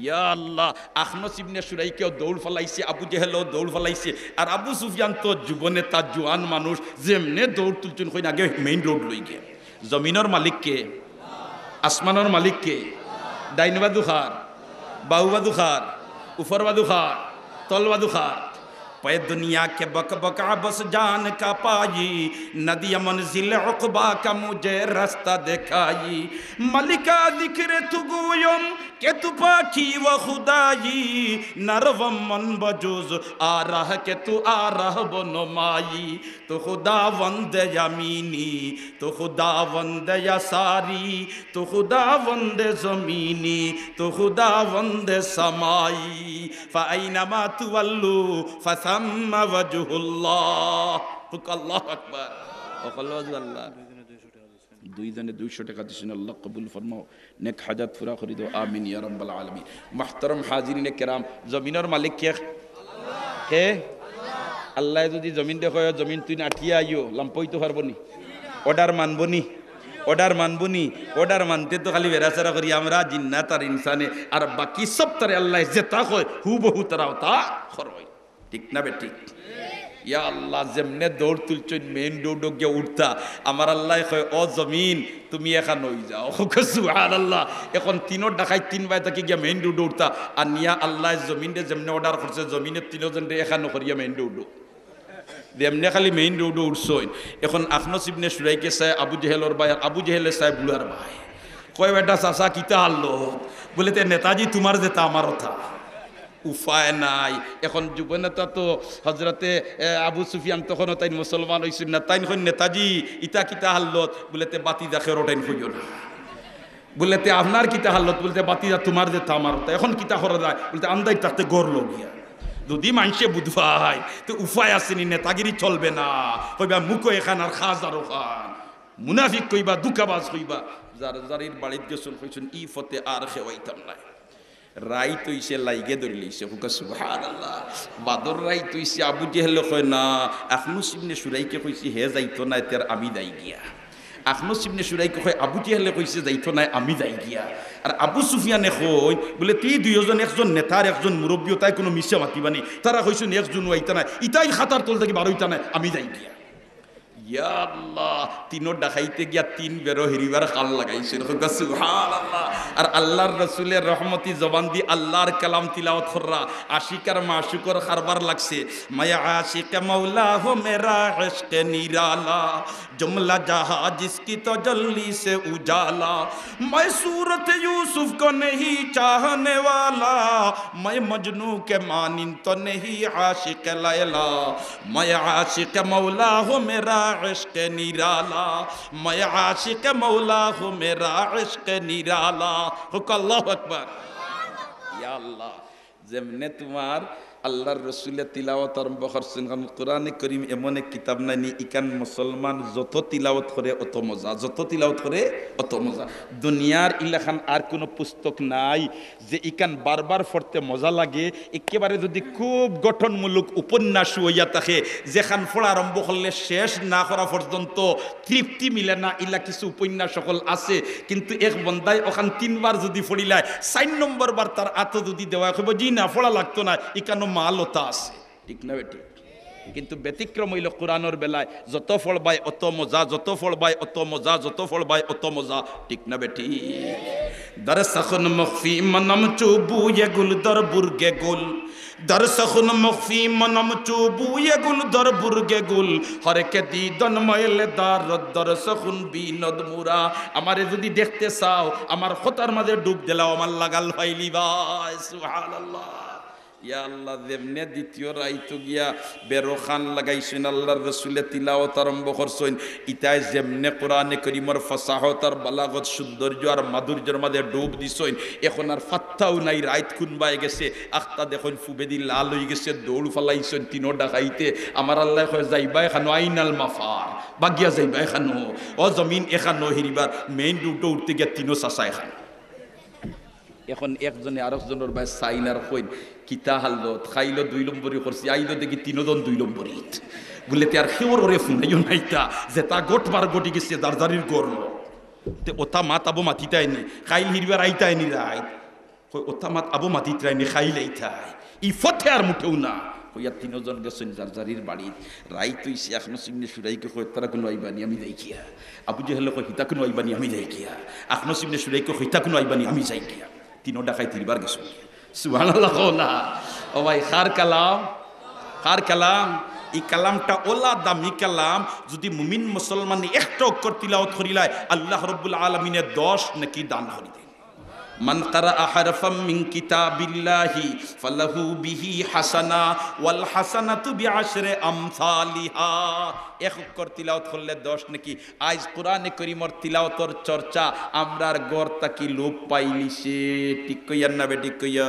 ইয়া আল্লাহ। আখনস ইবনে সুরাইকেও দৌড় ফেলাইছে, আবু জেহেলও দৌড় ফেলাইছে, আর আবু সুফিয়ান তো যুবনে তার জোয়ান মানুষ, যেমনে দৌড় তুলছেন কইন আগে মেইন রোড লই গে। জমিনের মালিককে, আসমানের মালিককে, ডাইনবাদু খার, বাউবাদু খার, উপরবাদু খার, তলবাদু খার। पे दुनिया के बक बका बस जान का पाई, नदिया मंजिल उक़बा का मुझे रास्ता दिखाई, मलिका दिक्र तु गोयम के तु पाकी व खुदाई, नरवम मन बजूज आ रहा के तु आ रहा बनमाई, तो खुदा वंद यमीनी तो खुदा वंद यसारी, तो खुदा वंद ज़मीनी तो खुदा वंद समाई, फ़अइनमा तुवल्लू फसम्मा वजहुल्लाह। अल्लाहु अकबर। আল্লাহ 200 টাকা দিছেন, আল্লাহ কবুল ফরমাও, নেক হাজাত পুরা করে দাও, আমিন ইয়া রাব্বাল আলামিন। মুহতারাম হাজিরিন কেরাম, জমিনের মালিক কে? কে? আল্লাহ। যদি জমিন দেখো জমিন তুই আঠিয়া আইও লাম্পইতে পারবো নি? অর্ডার মানবো নি? অর্ডার মানবো নি? অর্ডার মানতে তো খালি বেড়াচারা করি আমরা জিন্নাত আর ইনসানে, আর বাকি সব তারে আল্লাহ যেটা কয় হুবহু তারাও তা করবে। ঠিক না বে ঠিক? ইয়া আল্লাহ, যেমনে দৌড় তুলছেন মেইন রোড গিয়ে উঠতা, আমার আল্লাহ কয় ও জমিন তুমি এখন হয়ে যাও। সুবহানাল্লাহ। এখন 3 ডাকাই 3 বাই তাকে গিয়া মেইন রোড উঠতা, আর নিয়া আল্লাহ জমিনে যেমনে অর্ডার করছে জমিনের 3 জন এখন করিয়া মেইন রোড যেমনে খালি মেইন রোড উঠছইন। এখন আখনস ইবনে সুরাইকে চায় আবু জেহেলর ভাই, আর আবু জেহেলে চায় বুলার ভাই, কয় বেটা চাচা কিতা আল্লো, বলে তে নেতাজি তোমার যেটা আমার কথা। উপায় নাই। এখন যুবনেতা তো হজরতে আবু সুফিয়ান তখনও তাই মুসলমান হয়েছিল না, তাই নেতাজি ইতা কিতা হাল্লত, বলেতে বাতি দেখে ওটাইন হইল না, বলেতে আপনার কিতা হাল্লত, বলতে বাতি যা তোমার যে আমার, এখন কিতা করা যায়, বলতে আন্দাই তাতে গড় লগিয়া। যদি মানুষে বুধবাই তো উপায় আসেনি, নেতাগিরি চলবে না, কইবা মুখো এখান আর খাজারও খান, মুনাফিক কইবা, দুকাবাজ কইবা। যার যারির বাড়ির গেছুন কইছুন ই ফতে আর খেওয়াইতাম নাই। রাইত হইছে লাইগে ধরে লইছে হুকা সুবহানাল্লাহ। বাদর রাইত হইছে আবু জেহেল কয় না, আখনুস ইবনে সুরাইকে কইছি হে যাইতো না তার আমি যাই গিয়া। আখনুস ইবনে সুরাইকে কয় আবু জেহেলে কইছে যাইতো না আমি যাই গিয়া। আর আবু সুফিয়ানে কই বলে তুই দুইজন, একজন নেতার একজন মুরব্বী, তাই কোনো মিশা মাতিবানি, তারা কইছেন একজন আইতা না, ইতাই খাতার তোল থেকে বারোইতা না আমি যাই গিয়া। ইয়া আল্লাহ, তিনোর ডাকাইতে গিয়া তিন বেরো হিরিবার কাল লাগাইছে সুবহানাল্লাহ। আর আল্লাহর রাসূলের রহমতি জবান দি আল্লাহর কালাম তিলাওয়াত কররা আশিকার মাশুকর খারবার লাগছে। মায়া আশিক মৌলা হো মেরা ইশক নিরালা, जुमला जहां जिसकी तजल्ली से उजाला, मैं सूरत यूसुफ को नहीं चाहने वाला, मैं मजनू के मानिन तो नहीं आशिक लैला, मैं आशिक मौला हूँ मेरा इश्क निराला, मैं आशिक मौला हूँ मेरा इश्क निराला। अल्लाहु আকবার। या अल्लाह, যেমনে তোমার আল্লাহর রসুলের তিলাওয়াত আরম্ভ করছেন, কারণ কোরআনে করিম এমন এক কিতাব নাইনি ইকান মুসলমান যত তিলাওয়াত করে অত মজা, যত তিলাওয়াত করে অত মজা। দুনিয়ার ইলাখান আর কোনো পুস্তক নাই যে ইকান বারবার পড়তে মজা লাগে। একেবারে যদি খুব গঠনমূলক উপন্যাস হইয়া থাকে, যেখান পড়া আরম্ভ করলে শেষ না করা পর্যন্ত তৃপ্তি মিলে না, ইলা কিছু উপন্যাস সকল আছে। কিন্তু এক বন্দায় ওখান তিনবার যদি পড়িলায় 4 নম্বর বার তার আত যদি দেওয়া হইব জি না পড়া লাগতো না, ইকানো মালতা আছে, ঠিক না বেটি? কিন্তু ব্যতিক্রম হইল কোরআনের বেলায় যত ফলবাই অত মজা, যত ফলবাই অত মজা, যত ফলবাই অত মজা, ঠিক না বেটি? দর সখন মখফি মনম চুবু ये गुल दर बुर्गे गुल, दर सखुन मखफी मनम चुबू ये गुल दर बुर्गे गुल, हर के दीदन मयले दार दर सखुन বিনদ মুরা। আমারে যদি দেখতে চাও আমার খতার মাঝে ডুব দিলাও, আমার লাগাল ফাইলি ভাই সুবহানাল্লাহ। ইয়া আল্লাহ, যেমনে দ্বিতীয় রাইতো গিয়া বেরো খান লাগাইছেন, আল্লাহর রসুলের তিলাওয়াত আরম্ভ করছেন, ইতায় যেমনে কোরআনে করিমর ফাসাহত আর বালাগত সৌন্দর্য আর মাধুর্যের মাঝে ডুব দিছেন, এখন আর ফাত্তাও নাই রাইত খুনবাই গেছে, আখতা দেখুন ফুবেদি লাল হয়ে গেছে, দৌড় ফালাইছেন তিনো ডাকাইতে। আমার আল্লাহ কয় যাইবা এখানো আইনাল মাফার, বাগিয়া যাইবা এখানো, ও জমিন এখানো হিরিবার মেইন রুটে উঠতে গিয়া তিনো চাচা এখানো। এখন একজনে আরেকজনের ভাই সাইনার কইন কিতা হালত খাইল 2 নম্বরই করছি, আইলো দেখি 3 জন 2 নম্বরই বলে তে আর খেওর ওরে ফুনাইও নাইতা যে তা গোটবার গটি গেছে দারদারির গরল তে ওতা মাত আবু মাতিতাইনি খাইল হিরবার আইতাইনি রাইত কই ওতা মাত আবু মাতিতাইনি খাইল আইতাই ই ফতে আর মুঠেও না কইয়া 3 জন গেছেন জারজারির বাড়ি রাইত হইছে। এখন সিমনে সুরাইকে কই তারা কোনো আইবানি আমি দেখিয়া, আবু জেহেল কই হিতা কোনো আইবানি আমি দেখিয়া, এখন সিমনে সুরাইকে হিতা কোনো আইবানি আমি যাই গিয়া, 3 ডাকাই 3 বার গেছেন। সুবহানাল্লাহ না ও ভাই, কার কালাম, কার কালাম? এই কালামটা ওলা দামি কালাম, যদি মুমিন মুসলমান একটা অক্ষর তিলাওয়াত করিলায় আল্লাহ রাব্বুল আলামিনের 10 নেকি দান করে দেন। মান কারা হারফাম মিন কিতাবিল্লাহি ফালাহু বিহি হাসানা ওয়াল হাসানাতু বিআশরি আমসালিহা। এক অক্ষর তিলাওয়াত করলে 10 নাকি। আজ কোরআনে কারীমের তিলাওয়াতের চর্চা আমরার গড়তা কি লোপ পাইলিছে, ঠিক কইয়া না বেটি কইয়া?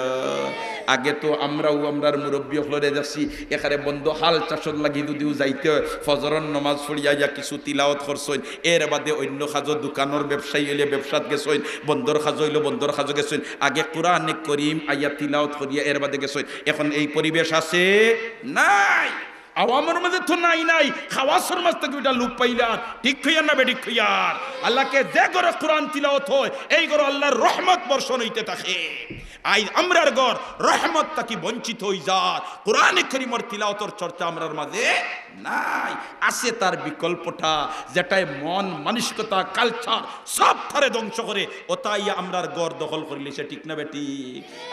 আগে তো আমরার মুরব্বী হলরে যাচ্ছি এখানে বন্ধ হাল চাষর লাগি যদিও যাইতে ফজরের নামাজ পড়িয়া ইয়া কিছু তিলাওয়াত করছেন, এর বাদে অন্য খাজো দোকানের ব্যবসায়ী হইলে ব্যবসাত গেছেন, বন্দর খাজো হইলে বন্দর খাজো গেছেন। আগে কোরআনে কারীম আয়া তিলাওয়াত করিয়া এর বাদে গেছেন। এখন এই পরিবেশ আছে নাই? আওয়ামের মধ্যে তো নাই, খাওয়াসের মাঝ থেকে ওইটা লুপ পাইলার, ঠিক হইয়ার না বেঠিক হইয়ার? আল্লাহকে যে ঘরে কোরআন তিলাওয়াত হয় এই ঘরে আল্লাহর রহমত বর্ষণ হইতে থাকে। আজ আমরার ঘর রহমত তাকি বঞ্চিত হই যার, কোরআনে কারীমের তিলাওয়াতের চর্চা আমরার মাঝে নাই। আছে তার বিকল্পটা, যেটাই মন মানসিকতা কালচার সব থারে ধ্বংস করে, ওটাই আমরার ঘর দখল করিলে সে, ঠিক না বেটি?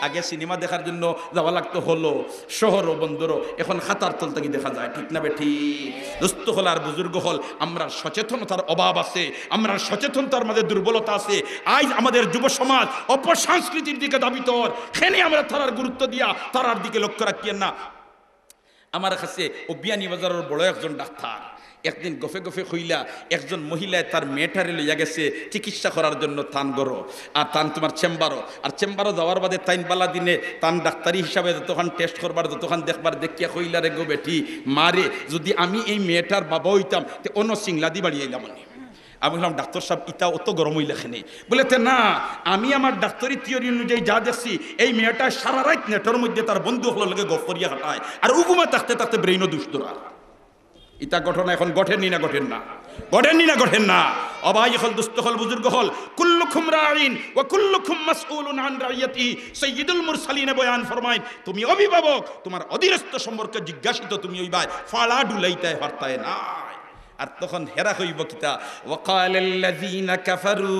আগে সিনেমা দেখার জন্য যাওয়া লাগতো হলো শহর ও বন্দরও, এখন খাতার তল থেকে দেখা যায়, ঠিক না বেটি? দুস্থ হল আর বুজুর্গ হল, আমরা সচেতনতার অভাব আছে, আমরা সচেতনতার মাঝে দুর্বলতা আছে। আজ আমাদের যুব সমাজ অপসংস্কৃতির দিকে দাবিত, খেনে আমরা তারার গুরুত্ব দিয়া তারার দিকে লক্ষ্য রাখিয়েন না। আমার কাছে ও বিয়ানীবাজারের বড় একজন ডাক্তার একদিন গফে গফে হইলা একজন মহিলায় তার মেয়েটারে লইয়া গেছে চিকিৎসা করার জন্য তান গরো আর তান তোমার চেম্বারও যাওয়ার বাদে তাইন বালা দিনে তান ডাক্তারি হিসাবে যতক্ষণ টেস্ট করবার যতক্ষণ দেখবার দেখিয়া হইলা রে গো বেটি মারে, যদি আমি এই মেয়েটার বাবা হইতাম তে অন্য সিংলাদি বাড়ি আইলাম। আমি বললাম ডাক্তার সাহেব ইটা অত গরম হইলে খেনে বলে না, আমি আমার ডাক্তারি থিওরি অনুযায়ী যা দেখছি এই মেয়েটা সারা রাত নেটের মধ্যে তার বন্ধু হলো লগে গপ করিয়া হাঁটায় আর উগুমা থাকতে থাকতে ব্রেইনও দুষ্টরা। ইটা ঘটনা এখন ঘটেননি না ঘটেন না? ঘটেননি না ঘটেন না? অবাই হল দুস্থ হল বুজুর্গ হল, কুল্লুকুম রাঈন ওয়া কুল্লুকুম মাসউলুন আন রাইয়াতি। সাইয়্যিদুল মুরসালিনে বয়ান ফরমায়, তুমি অভিভাবক, তোমার অধীনস্থ সম্পর্কে জিজ্ঞাসিত তুমি ওইবার ফালা ডুলাইতে পারতায় না। আর তখন হেরা হইব কিতা, ওয়াকালাল্লাযীনা কাফারু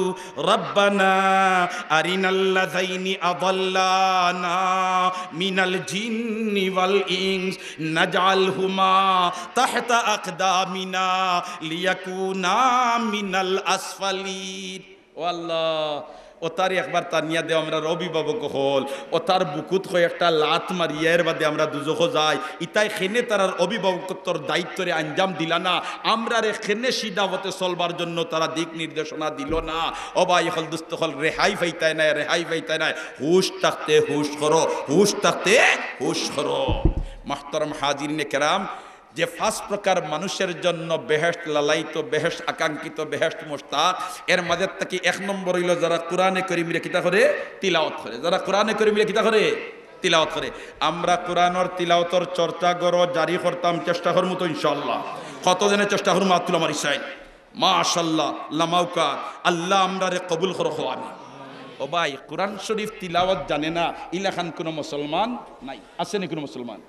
রাব্বানা আরিনাল্লাযাইনি আযাল্লানা মিনাল জিন্নি ওয়াল ইনস নাজআলহুমা তাহতা আকদামিনা লিয়াকুনা মিনাল আসফালিন। ও আল্লাহ, ও তার একবার তানিয়া দে আমরা অভিভাবক হল, ও তার বুকুত হয়ে একটা লাত মারিয়া এর বাদে আমরা দুজখ যাই, ইতাই খেনে তার অভিভাবকত্বর দায়িত্বরে আঞ্জাম দিলা না, আমরা রে খেনে সিধাবতে চলবার জন্য তারা দিক নির্দেশনা দিল না। অবাই হল দুস্থ হল, রেহাই পাইতায় নাই, রেহাই পাইতায় নাই। হুশ থাকতে হুশ করো, হুশ থাকতে হুশ করো। মাহতারাম হাজিরিনে কেরাম, যে 5 প্রকার মানুষের জন্য বেহেশত লালায়িত, বেহেশত আকাঙ্ক্ষিত, বেহেশত মুশতাক, এর মাঝে থেকে 1 নম্বর হইল যারা কোরআনে কারীমের কিতা করে তিলাওয়াত করে, যারা কোরআনে কারীমের কিতা করে তিলাওয়াত করে। আমরা কোরআনের তিলাওয়াতের চর্চা করো জারি করতাম, চেষ্টা করমু তো ইনশাআল্লাহ। কতদিনে চেষ্টা করমু আতুল আমার ইসাই মাশাআল্লাহ লামাউকা আল্লাহ আমরা রে কবুল করো। আমি ও ভাই কোরআন শরীফ তিলাওয়াত জানে না ইলাখান কোনো মুসলমান নাই, আছে না কোনো মুসলমান?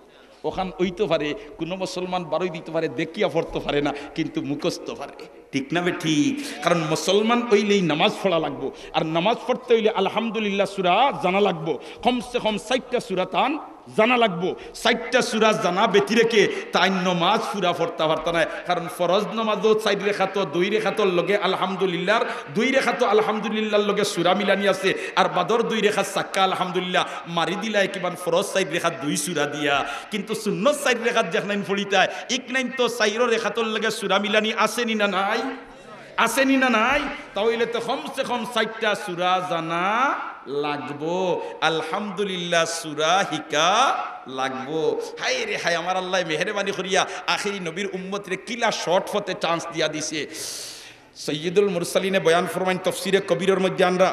ওখান ওইতে পারে, কোনো মুসলমান বারোই দিতে পারে, দেখিয়া পড়তে পারে না, কিন্তু মুখস্থ পারে। ঠিক না বে ঠিক? কারণ মুসলমান হইলেই নামাজ পড়া লাগবো, আর নামাজ পড়তে হইলে আলহামদুলিল্লাহ সূরা জানা লাগবো, কমসে কম 60টা সূরা তান জানা লাগবো। 60টা সূরা জানা ব্যতি রেখে তাই নমাজ পুরা পড়তে পারত না। কারণ ফরজ নমাজও 4 রেখাত, 2 রেখাতর লগে আলহামদুলিল্লাহর 2 রেখাত আলহামদুলিল্লাহর লগে সূরা মিলানি আছে, আর বাদর 2 রেখা সাক্কা আলহামদুলিল্লাহ মারি দিলা কিমান ফরজ 4 রেখা 2 সূরা দিয়া, কিন্তু সুন্নত 4 রেখাত যেখানে পড়িতায় ইকনাইন তো 4 রেখাতর লগে সূরা মিলানি আসেনি না নাই? আসেনি না নাই? তাহলে তো কমসে কম 4টা সূরা জানা লাগবো, আলহামদুলিল্লাহ সূরা হিকা লাগবো। হাই রে হাই, আমার আল্লাহ মেহেরবানি করিয়া আখিরি নবীর উম্মত রে কিলা শর্ট ফতে চান্স দিয়া দিছে। সাইয়্যিদুল মুরসালিনে বয়ান ফরমাইন তাফসীরে কবিরের মধ্যে, আমরা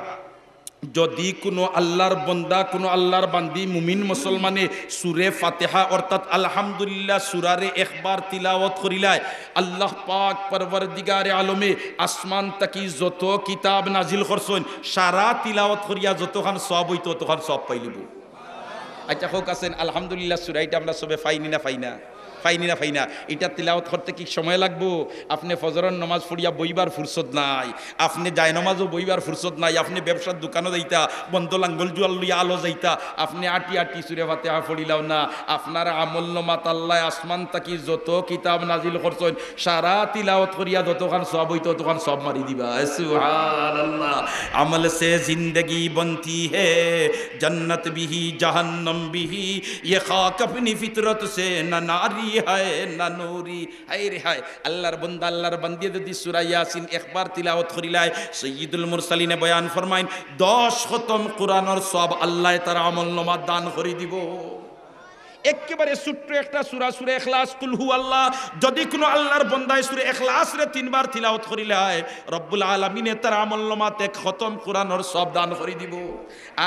যদি কোনো আল্লাহর বন্দা, কোনো আল্লাহর বান্দি মুমিন মুসলমানে সূরে ফাতিহা অর্থাৎ আলহামদুলিল্লাহ সূরারে একবার তিলাওয়াত করিলায়, আল্লাহ পাক পরওয়ারদিগারে আলমে আসমান তাকি যত কিতাব নাজিল করছেন সারা তিলাওয়াত করিয়া যতখান সওয়াব হইতো ততখান সওয়াব পাইলিব। আচ্ছা হোক আছেন আলহামদুলিল্লাহ সূরা, এটা আমরা সবে পাইনি না পাইনা? ফাইনি না ফাইনা? এটা তিলাওয়াত করতে কি সময় লাগবো? আপনি ফজরের নামাজ পড়িয়া বইবার ফুরসত নাই, আপনি জায় নামাজও বইবার ফুরসত নাই, আপনি ব্যবসার দোকানও যাইতা, বন্ধ লাঙ্গল জুয়াল লইয়া আলো যাইতা, আপনি আটি আটি সূরা ফাতিহা পড়িলাও না, আপনার আমল নামাত আল্লাহ আসমান তাকি যত কিতাব নাজিল করছেন সারা তিলাওয়াত করিয়া যতখান সব হইতো ততখান সব মারি দিবা। সুবহানাল্লাহ। আমল সে জিন্দগি বনতি হে জন্নত বিহি জাহান্নম বিহি, ये खाक अपनी फितरत से न नारी है न नूरी। हाय रे हाय, আল্লাহর বান্দা আল্লাহর বান্দি যদি সূরা ইয়াসিন একবার তিলাওয়াত করিলায়, সাইয়্যিদুল মুরসালিনে বয়ান ফরমাইন 10 খতম কোরআনের সওয়াব আল্লাহ তার আমলনামা দান করে দিব। একেবারে ছোট্ট একটা সূরা, সূরা ইখলাস, কুল হু আল্লাহ, যদি কোনো আল্লাহর বান্দায় সূরা ইখলাস রে 3 বার তিলাওয়াত করিলায় রব্বুল আলামিনে তার আমলনামাতে খতম কোরআনের সওয়াব দান করে দিব।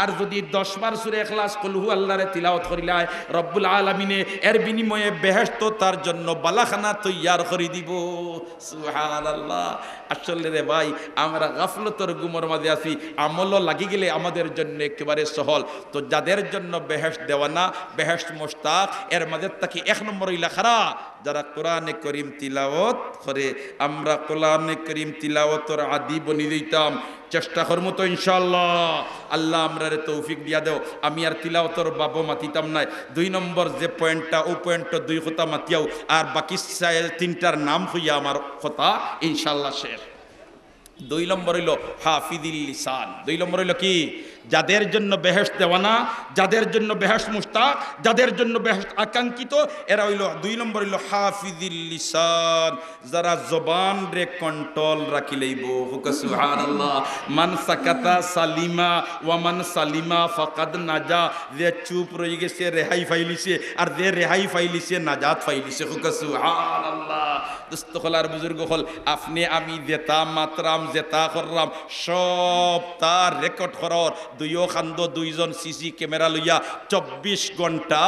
আর যদি 10 বার সূরা ইখলাস কুল হু আল্লাহ রে তিলাওয়াত করিলায় রব্বুল আলামিনে এর বিনিময়ে বেহেশত তার জন্য বালাখানা তৈয়ার করে দিব। সুবহানাল্লাহ। আসলে রে ভাই আমরা গাফলতর গুমর মাঝে আছি, আমলও লাগি গেলে আমাদের জন্য একেবারে সহল। তো যাদের জন্য বেহেশত দেওয়া না, বেহেশত মুশতাক, এর মাঝে তাকে 1 নম্বর ইলাখারা যারা কোরআনে করিম তিলাওয়াত করে। আমরা কোরআনে করিম তিলাওয়াতের আদি বনি দিতাম, চেষ্টা করবো তো ইনশাআল্লাহ। আল্লাহ আমরা রে তৌফিক দিয়া দেও। আমি আর তিলাওয়াতের বাবু মাতিতাম নাই। 2 নম্বর যে পয়েন্টটা, ও পয়েন্টটা 2 কথা মাতিয়াও, আর বাকি 3টার নাম হইয়া আমার কথা ইনশাআল্লাহ শেষ। 2 নম্বর হইল হাফিজুল লিসান। 2 নম্বর হইল কি? যাদের জন্য বেহেশত দেওয়ানা, যাদের জন্য বেহেশত মুশতাক, যাদের জন্য বেহেশত আকাঙ্ক্ষিত, এরা হইল 2 নম্বর হইল হাফিজিল লিসান, যারা জবান রে কন্ট্রোল রাখি লইব। সুবহানাল্লাহ। মান সাকাতা সালিমা ওয়া মান সালিমা ফাকাদ নাজা, যে চুপ রয়ে গেছে রেহাই ফাইলিছে, আর যে রেহাই ফাইলিছে নাজাত ফাইলিছে। সুবহানাল্লাহ। দোস্ত হলার বুজুর্গ হল, আপনি আমি জেতা মাত্রাম জেতা করলাম সব তার রেকর্ড করার 2 খান্দ 2জন সিসি ক্যামেরা লইয়া 24 ঘন্টা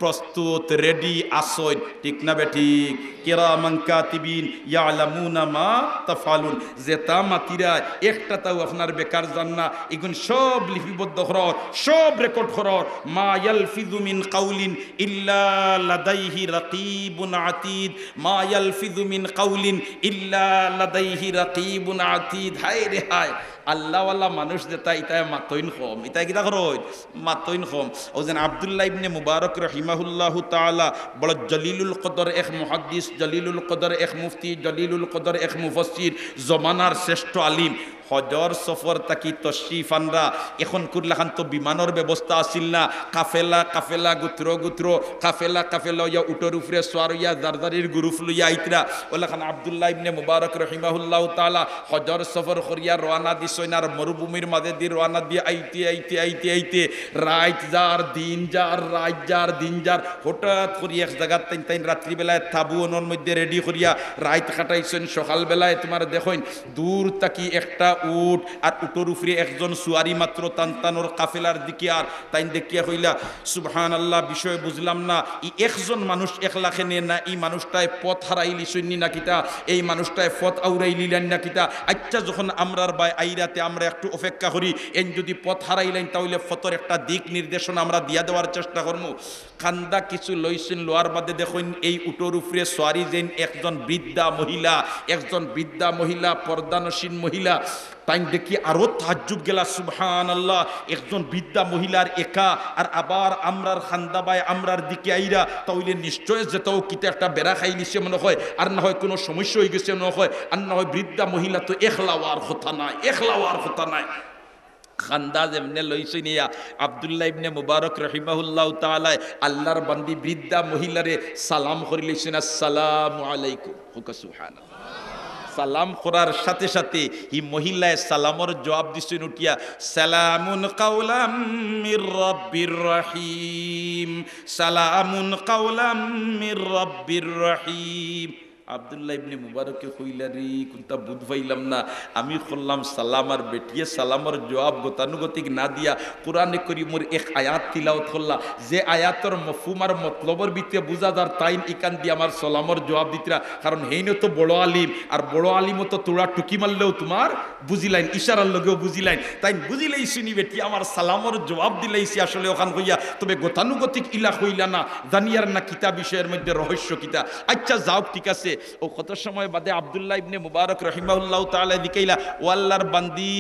প্রস্তুত রেডি আসইন। ঠিক না বেঠিক? কিরামান কাতিবিন ইয়ালামুনা মা তাফালুন, জেতা মাতিরা একটা তাও আপনার বেকার যান না, এগুন সব লিপিবদ্ধ করার, সব রেকর্ড করার। মা ইয়ালফিযু মিন কাউলিন ইল্লা লাদাইহি রাকিবুন আতীদ, মা ইয়ালফিযু মিন কাউলিন ইল্লা লাদাইহি রাকিবুন আতীদ। হায় রে হায়, আল্লাহওয়ালা মানুষ যেটা ইতায় মাতইন কম, ইতায় কিতা করই মাতইন কম। ও যেন আব্দুল্লাহ ইবনে মুবারক রাহিমাহুল্লাহু তাআলা বড় জলিলুল কদর এক মুহাদ্দিস, জলিলুল কদর এক মুফতি, জলিলুল কদর এক মুফাসসির, জমানার শ্রেষ্ঠ আলিম। হজর সফর তাকি তশরিফ আনরা, এখন কুরলাখান তো বিমানের ব্যবস্থা আসিল না, কাফেলা কাফেলা গুত্র গুত্র কাফেলা কাফেলা ইয়া উটোর উপরে সোয়ার ইয়া দারদারির গ্রুপ লইয়া আইতরা। ওলাখান আব্দুল্লাহ ইবনে মুবারক রাহিমাহুল্লাহু তাআলা হজর সফর করিয়া রওনা দিছইনার মরুভূমির মাঝে দিয়ে রওনা দিয়ে আইতে আইতে আইতে আইতে রাত যার দিন যার রাত যার দিন যার, হঠাৎ করি এক জায়গার তাইন তাইন রাত্রিবেলায় তাবুনের মধ্যে রেডি করিয়া রাত কাটাইছেন। সকালবেলায় তোমার দেখুন দূর তাকি একটা উট, আর উটোর উপরে একজন সুয়ারি মাত্র তানতানোর কাফেলার দিকে, আর তাই দেখিয়া হইলা সুবহানাল্লাহ। বিষয় বুঝলাম না, ই একজন মানুষ 1 লাখে নেন না, এই মানুষটায় পথ হারাইলি সৈন্যি না কিতা, এই মানুষটায় পথ আউরাইলিলেন না কিতা। আচ্ছা যখন আমরার বাই আইরাতে আমরা একটু অপেক্ষা করি, এন যদি পথ হারাইলেন তাহলে পথের একটা দিক নির্দেশনা আমরা দিয়া দেওয়ার চেষ্টা করবো। খান্দা কিছু লইছেন, লোয়ার বাদে দেখুন এই উটোর উপরে সোয়ারি যেন একজন বৃদ্ধা মহিলা, একজন বৃদ্ধা মহিলা, পর্দানসীন মহিলা। তাই দেখি আরো তাজ্জুব গেলা সুবহানাল্লাহ, একজন বৃদ্ধা মহিলার একা, আর আবার আমরার খান্দাবাই আমরার দিকে আইরা, তাহলে নিশ্চয় যেটাও কিতে একটা বেড়া খাই নিছে মনে হয়, আর না হয় কোনো সমস্যা হয়ে গেছে মনে হয়, আর না হয় বৃদ্ধা মহিলা তো একলাওয়ার কথা নাই, একলাওয়ার কথা নাই। খান্দাজ এমনে লইছে নিয়া আব্দুল্লাহ ইবনে মুবারক রাহিমাহুল্লাহু তাআলা আল্লাহর বান্দি বৃদ্ধা মহিলারে সালাম করি লইছেন, আসসালামু আলাইকুম। হুকা সুবহানাল্লাহ। সালাম করার সাথে সাথে ই মহিলায় সালামর জবাব দিছেন উঠিয়া, সালামুন কাওলাম মির রাব্বির রহিম, সালামুন কাওলাম মির রাব্বির রহিম। আব্দুল্লাহ ইবনে মুবারককে কইলা রে কোনটা বুঝ পাইলাম না, আমি করলাম সালাম, আর বেটিয়ে সালামর জবাব গতানুগতিক না দিয়া কোরআনে করিমের এক আয়াত তিলাওয়াত করলা, যে আয়াতর মফহুম আর মতলবর ভিতরে বুঝা যার তাইন ইকান দিয়ে আমার সালামর জবাব দিতরা। কারণ হেইনো তো বড় আলিম, আর বড় আলিমও তো তোরা টুকি মারলেও তোমার বুঝিলাইন, ইশারার লগেও বুঝিলাইন, তাই বুঝিলেই শুনি বেটি আমার সালামর জবাব দিলাইছি আসলে ওখান হইয়া, তবে গতানুগতিক ইলা হইলা না, জানিয়ার না কিতা বিষয়ের মধ্যে রহস্য কিতা। আচ্ছা যাও ঠিক আছে। ও কত সময় বাদে আব্দুল্লাহ ইবনে মুবারক রাহিমাহুল্লাহু তাআলা দিকাইলা, ও আল্লাহর বান্দি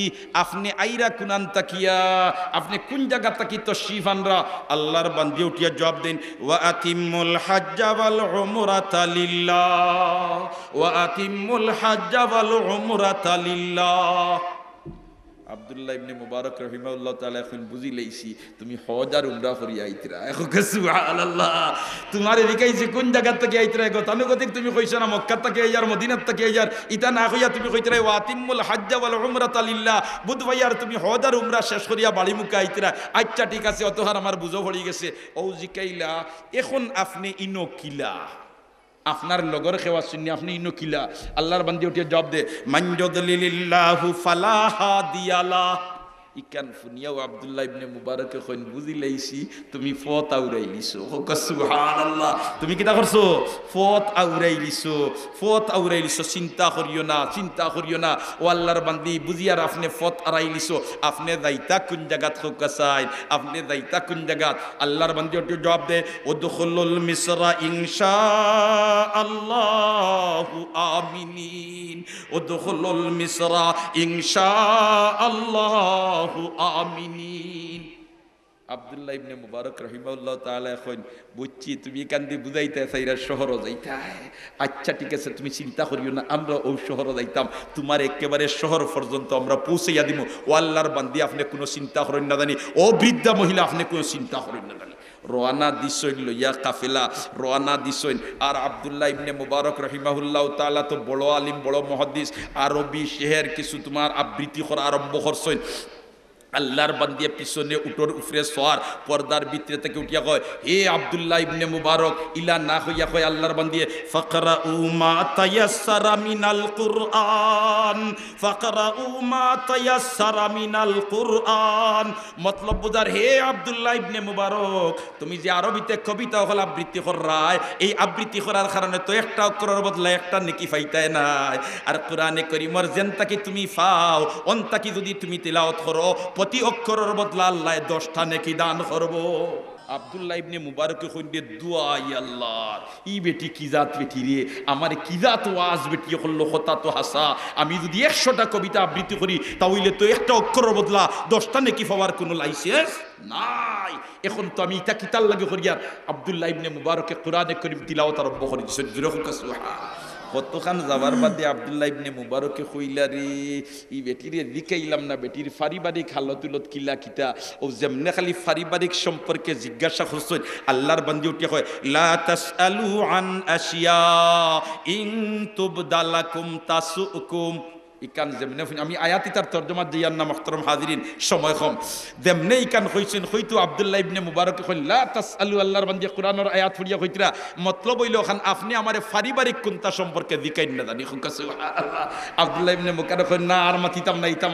আপনি আইরা কুনান তাকিয়া, আপনি কোন জায়গা তাকি তশরিফ আনরা? আল্লাহর বান্দি উঠিয়া জবাব দেন, ওয়া আতিমুল হাজ্জা ওয়াল উমরাতা লিল্লাহ, ওয়া আতিমুল হাজ্জা ওয়াল উমরাতা লিল্লাহ। আব্দুল্লাহ ইবনে মুবারক রাহিমাহুল্লাহ তাআলা এখন বুঝি লইছি তুমি হজ আর উমরা করিয়া আইতরা। এখন সুবহানাল্লাহ, তোমার এদিকাইছে কোন জায়গা থেকে আইতরা? গতানুগতিক তুমি কইছো না মক্কা থেকে আইয়ার, মদিনা থেকে আইয়ার, ইতা না কইয়া তুমি কইতরা ওয়া আতিমুল হাজ্জা ওয়াল উমরাতা লিল্লাহ, বুধ ভাইয়ার তুমি হজ আর উমরা শেষ করিয়া বাড়ি মুখে আইতরা। আচ্ছা ঠিক আছে, অতহার আমার বুঝো পড়ি গেছে। ও জিকাইলা এখন আপনি ইনো কিলা, আপনার লগর খেওয়া শুনি আপনি ইনো কিলা? আল্লাহর বান্দি উঠিয়া জবাব দে, মান ইউদলিলিল্লাহু ফালা হাদিয়ালা। ইকান ফুনিয়াও আব্দুল্লাহ ইবনে মুবারক কইন বুঝি লাইছি তুমি ফত আউরাইলিছো। সুবহানাল্লাহ, তুমি কিটা করছো? ফত আউরাইলিছো, ফত আউরাইলিছো। চিন্তা করিও না, চিন্তা করিও না, ও আল্লাহর বান্দি বুঝিয়ার আপনি ফত আড়াইলিছো। আপনি যাইতা কোন জায়গাত হোকাসাই, আপনি যাইতা কোন জায়গাত? আল্লাহর বান্দি ওটি জবাব দে, উদখুলুল মিসরা ইনশাআল্লাহু আমিনিন, উদখুলুল মিসরা ইনশাআল্লাহ আমিনিন। আব্দুল্লাহ ইবনে মুবারক রহিমাহুল্লাহ তাআলা কইন বুঝছি তুমি কান্দি বুঝাইতে চাইরা শহরও যাইতা আচ্ছা ঠিক আছে তুমি চিন্তা করিও না আমরা ওই শহরও যাইতাম তোমার একেবারে শহর পর্যন্ত আমরা পৌঁছাইয়া দিব ও আল্লাহর বান্দি আপনি কোনো চিন্তা করেন না জানি ও বৃদ্ধা মহিলা আপনি কোনো চিন্তা করেন না জানি রওয়ানা দিছইন লইয়া কাফেলা রওয়ানা দিছইন আর আব্দুল্লাহ ইবনে মুবারক রহিমাহুল্লাহ তাআলা তো বড় আলিম বড় মুহাদ্দিস আরবি শেহর কিছু তোমার আবৃত্তি করা আরম্ভ করছইন আল্লাহর বান্দিয়ে পিছনে উটোর উফরে সোয়ার পর্দার ভিতরে থেকে উঠিয়া কয় হে আব্দুল্লাহ ইবনে মুবারক ইলা না হইয়া কয় আল্লাহর বান্দিয়ে ফাকরাউ মা তায়াসসারা মিনাল কুরআন ফাকরাউ মা তায়াসসারা মিনাল কুরআন মতলব বুঝার হে আব্দুল্লাহ ইবনে মুবারক তুমি যে আরবিতে কবিতা হল আবৃত্তি কররাই এই আবৃত্তি করার কারণে তো একটা অক্ষরের বদলে একটা নেকি পাইতায় নাই আর কোরআনে কারীমের যেনতাকি তুমি পাও অনতাকি যদি তুমি তিলাওয়াত করো প্রতি অক্ষরের বদলা আল্লাহ 10টা নেকি দান করব আব্দুল্লাহ ইবনে মুবারক কইন্দে দুআ আল্লাহ ই বেটি কি জাত বেটি রে আমারে কি জাত ওয়াজ বেটি হলো কথা তো হাসা আমি যদি 100টা কবিতা আবৃত্তি করি তাহলে তো একটা অক্ষরের বদলা 10টা নেকি পাওয়ার কোনো লাইসেন্স নাই এখন তো আমি এটা কিতাল লাগে করিয়া আব্দুল্লাহ ইবনে মুবারকে কোরআনে কারীম তিলাওয়াত আরম্ভ করে দিছেন যেরকম সুবহান কতখান যাবার বাদে আব্দুল্লাহ ইবনে মুবারকে কইলা রে ই বেটিরে দিকাইলাম না বেটির পারিবারিক হালতুলত কিলা কিতা ও যেমনে খালি পারিবারিক সম্পর্কে জিজ্ঞাসা করছেন আল্লাহর বান্দি উঠিয়া কয় লা তাসআলু আন আশিয়া ইন তুবদালাকুম তাসুকুম ইকান যেমনে আমি আয়াতি তার তর্জমা দিয়ান না মুহতারাম হাজিরিন সময় কম যেমনে ইকান কইছেন হয়তো আব্দুল্লাহ ইবনে মুবারক কইল লা তাসআলু আল্লাহর বান্দি কোরআনের আয়াত পড়িয়া কইতরা মতলব হইল খান আপনি আমারে পারিবারিক কোনটা সম্পর্কে দিকাইন না জানি খুকা সুবহানাল্লাহ আব্দুল্লাহ ইবনে মুবারক কইল না আর মাতিতাম না ইতা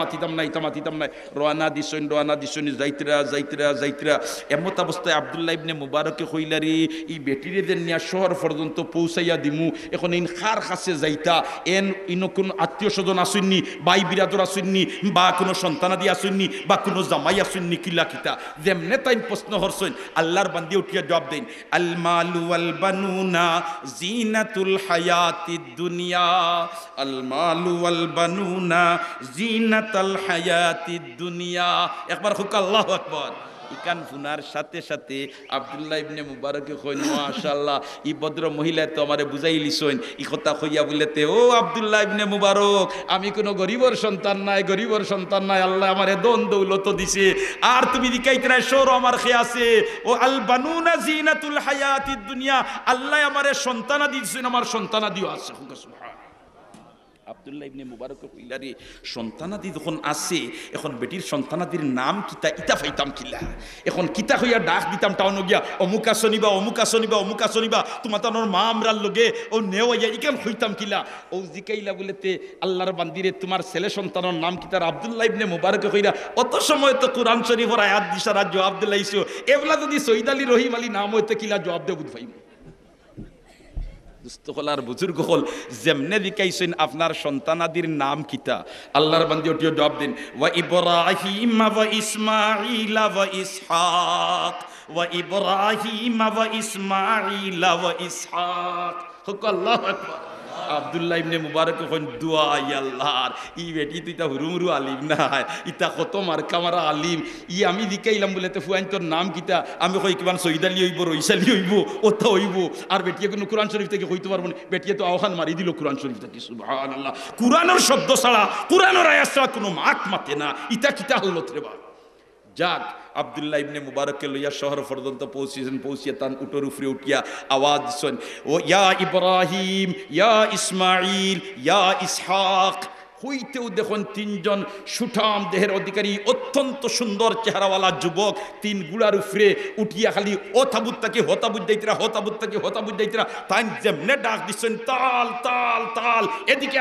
মাতিতাম না রওনা দিছেন যাইতরা এমত অবস্থায় আব্দুল্লাহ ইবনে মুবারক কইলা রে ই বেটিরে দেন নিয়া শহর পর্যন্ত পৌঁছাইয়া দিমু এখন ইন খার কাছে যাইতা এন ইন কোন আত্মীয় স্বজন আসুননি ভাই বিরাদর আসুননি বা কোনো সন্তানাদি আসুননি বা কোনো জামাই আসুননি কিলা কিতা যেমনে তাই প্রশ্ন হরছেন আল্লাহর বান্দি উঠিয়া জবাব দেন আল মালু ওয়াল বানুনা জিনাতুল হায়াতিদ দুনিয়া আল মালু ওয়াল বানুনা জিনাতুল হায়াতিদ দুনিয়া একবার হুক আল্লাহু আকবার ইকান ফুনার সাথে সাথে আব্দুল্লাহ ইবনে মুবারকে কইন মাশাআল্লাহ ই ভদ্র মহিলা তো আমারে বুঝাইলিছইন ই কথা কইয়া বলেতে ও আব্দুল্লাহ ইবনে মুবারক আমি কোনো গরিবর সন্তান নাই আল্লাহ আমারে দন দৌলত দিছে আর তুমি দিকাইতে না শোর আমার খেয়ে আছে ও আল বানুনা জিনাতুল হায়াতিদ দুনিয়া আল্লাহ আমারে সন্তানাদি দিছেন আমার সন্তানাদিও আছে সুবহান আব্দুল্লাহ ইবনে মুবারক কইলা রে সন্তানাদি যখন আছে এখন বেটির সন্তানাদির নাম কিতা ইতা ফাইতাম কিলা এখন কিতা হইয়া ডাক দিতাম টাউন গিয়া অমুকা শনিবা তোমার তানোর মা আমরার লগে ও নেওয়া ইকান হইতাম কিলা ও জিকাইলা বলেতে আল্লাহর বান্দিরে তোমার ছেলে সন্তানের নাম কিতার আব্দুল্লাহ ইবনে মুবারক কইলা অত সময় তো কোরআন শরীফের আয়াত দিশারা জবাব দিলাইছো এবলা যদি সৈয়দ আলী রহিম আলী নাম হইতে কিলা জবাব দে বুঝাইম দুস্থলার বুজুর্গ হল যেমনে দিকাইছেন আপনার সন্তানাদির নাম কিতা আল্লাহর বান্দি ওটিও জবাব দিন ওয়া ইব্রাহিম ওয়া ইসমাঈল ওয়া ইসহাক ওয়া ইব্রাহিম ওয়া ইসমাঈল ওয়া ইসহাক হুক আল্লাহু আকবার আব্দুল্লাহ ইবনে মুবারক কইন দুআ আল্লাহর ই বেটি তুই তা হুরুমরু আলিম না ইতা কত মারকামারা আলিম ই আমি দিকাইলাম বলেতে ফুয়াইন তোর নাম কিতা আমি কই কিমান সৈয়দ আলী হইব রইসালি হইব ওতা হইব আর বেটিয়ে কোনো কোরআন শরীফ থেকে কইতে পারবো না বেটিয়ে তো আওহান মারি দিল কোরআন শরীফ থেকে সুবহানাল্লাহ কোরআনের শব্দ ছাড়া কোরআনের আয়াত ছাড়া কোনো মাত মাতে না ইতা কিতা হলো রে বা যাক আব্দুল্লাহ ইবনে মুবারককে লইয়া শহর পর্যন্ত পৌঁছিয়ে তান উটোর উপরে উঠিয়া আওয়াজ দিছেন ও ইয়া ইব্রাহিম ইয়া ইসমাঈল ইয়া ইসহাক হইতেও দেখুন তিনজন সুঠাম দেহের অধিকারী অত্যন্ত সুন্দর চেহারাওয়ালা যুবক তিন গুড়ার উপরে উঠিয়া খালি হতাবুত যাইতরা তাই যেমনে ডাক দিচ্ছেন তাল তাল তাল এদিকে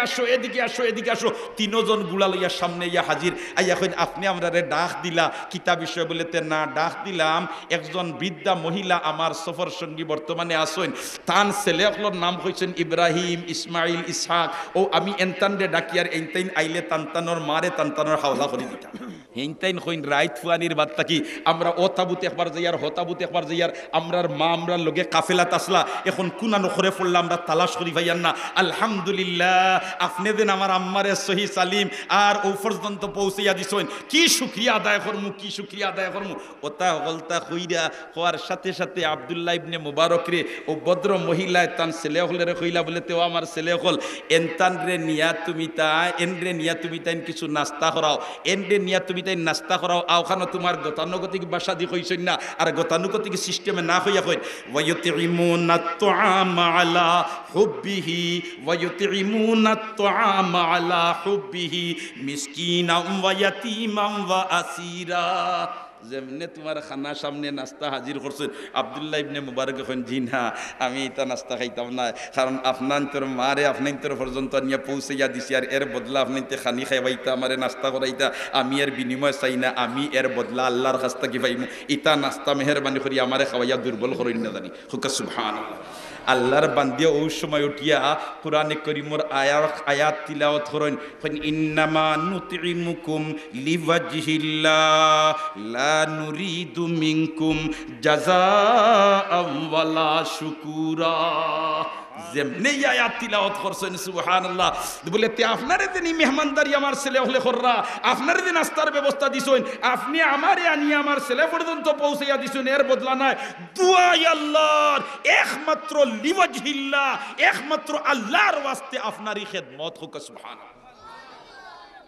আসো তিনজন গুড়া লইয়া সামনে ইয়া হাজির আইয়া কইন আপনি আমরা ডাক দিলা কিতা বিষয় বলেতে না ডাক দিলাম একজন বৃদ্ধা মহিলা আমার সফর সঙ্গী বর্তমানে আসেন তান ছেলেগুলোর নাম হইছেন ইব্রাহিম ইসমাইল ইসহাক ও আমি এনতান ডাকিয়ার তাইন আইলে তান্তানোর মারে তান্তানোর হাওলা করে দিতাম হিনতাইন হইন রাইত ফুয়ানির বাদ থাকি আমরা ও তাবুত একবার যাইয়ার হতাবুত একবার যাইয়ার আমরার মা আমরার লগে কাফেলাত আসলা এখন কুনা নখরে পড়লা আমরা তালাশ করি ভাইয়ান না আলহামদুলিল্লাহ আপনি দিন আমার আম্মারে সহি সালিম আর ও পর্যন্ত পৌঁছাইয়া দিছেন কি শুকরিয়া আদায় করমু কি শুকরিয়া আদায় করমু ওতা হলতা কইরা হওয়ার সাথে সাথে আব্দুল্লাহ ইবনে মুবারক রে ও ভদ্র মহিলায় তান ছেলে হলেরে কইলা বলে তেও আমার ছেলে হল এনতান রে নিয়া তুমি তা এন রে নিয়া তুমি তাইন কিছু নাস্তা করাও এন রে নিয়া তুমি তাই নাস্তা করাও আওখানো তোমার গতানুগতিক ভাষা দি কইছেন না আর গতানুগতিক সিস্টেমে না হইয়া কই ওয়ায়ুতিমুনা আত-তুআমা আলা হুব্বিহি ওয়ায়ুতিমুনা আত-তুআমা আলা হুব্বিহি মিসকিনাম ওয়া ইয়াতীমাম ওয়া আসীরা যেমনে তোমার খানা সামনে নাস্তা হাজির করছেন আব্দুল্লাহ ইবনে মুবারক এখন জি না আমি এটা নাস্তা খাইতাম না কারণ আপনার তোর মারে আপনার তোর পর্যন্ত নিয়ে পৌঁছাইয়া দিছি আর এর বদলা আপনি খানি খাইবাইতা আমারে নাস্তা করাইতা আমি এর বিনিময় চাই না আমি এর বদলা আল্লাহর কাছ থেকে পাইমু ইটা নাস্তা মেহরবানি করি আমারে খাওয়াইয়া দুর্বল করেন না জানি হুকা সুবহানাল্লাহ আল্লাহর বান্দিয়া ওই সময় উঠিয়া কুরআনে কারীমের আয়াত তিলাওয়াত করেন ইন্নামা নুতইমুকুম লিওয়াজহিল্লাহ লা নুরিদু মিনকুম জাযাআম ওয়ালা শুকুরা যেমনি আয়াত তিলাওয়াত করছেন সুবহানাল্লাহ বলে তে আপনারে দিনই মেহমানদারি আমার ছেলে হলে কররা আপনারে দিন নাস্তার ব্যবস্থা দিছেন আপনি আমারে আনি আমার ছেলে পর্যন্ত পৌঁছাইয়া দিছেন এর বদলা নাই দুআই আল্লাহর একমাত্র লিওয়াজহিল্লাহ একমাত্র আল্লাহর ওয়াস্তে আপনারই খিদমত হোক সুবহানাল্লাহ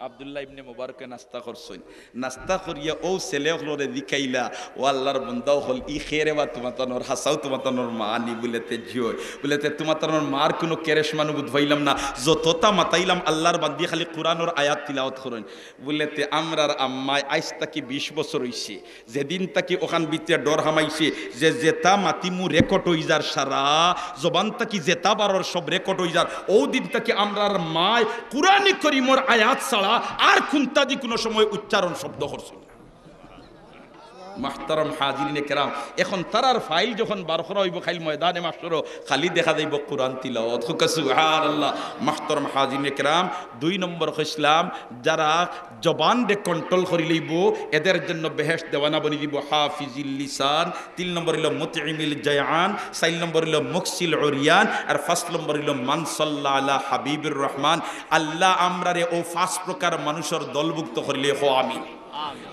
আব্দুল্লাহ ইবনে মুবারক নাস্তা করছেন নাস্তা করিয়া ও ছেলে হলরে দিখাইলা ও আল্লাহর বান্দা হল ই খেরে বা তোমাতানোর হাসাও তোমাতানোর মা নি বলেতে জিও বলেতে তোমাতানোর মার কোনো কেরেশ মানু বুঝাইলাম না যতটা মাতাইলাম আল্লাহর বান্দি খালি কোরআনের আয়াত তিলাওয়াত করেন বলেতে আমরার আম্মায় আইজ তাকি 20 বছর হইছে যেদিন তাকি ওখান ভিতরে ডর হামাইছে যে জেতা মাতিমু রেকর্ড হই যার সারা জবান তাকি জেতা বারর সব রেকর্ড হই যার ও দিন তাকি আমরার মায় কুরআনে কারীমের আয়াত ছাড়া আর খুনতাদি কোনো সময় উচ্চারণ শব্দ করছে মাহতারাম হাজিরিনে কেরাম এখন তারার ফাইল যখন বার করা হইব খাইল ময়দানে মাশর খালি দেখা যাইব কোরআন তিলাওয়াত সুবহানাল্লাহ মাহতারাম হাজিরিনে কেরাম 2 নম্বর ইসলাম যারা জবান দে কন্ট্রোল করি লইব এদের জন্য বেহেশত দেওয়ানা বনি দিব হাফিজিল লিসান 3 নম্বর হলো মুতঈমিল জায়ান 4 নম্বর হলো মুকসিল উরিয়ান আর 5 নম্বর হলো মান সাল্লা আলা হাবিবুর রহমান আল্লাহ আমরারে ও 5 প্রকার মানুষের দলভুক্ত করিলে হো আমিন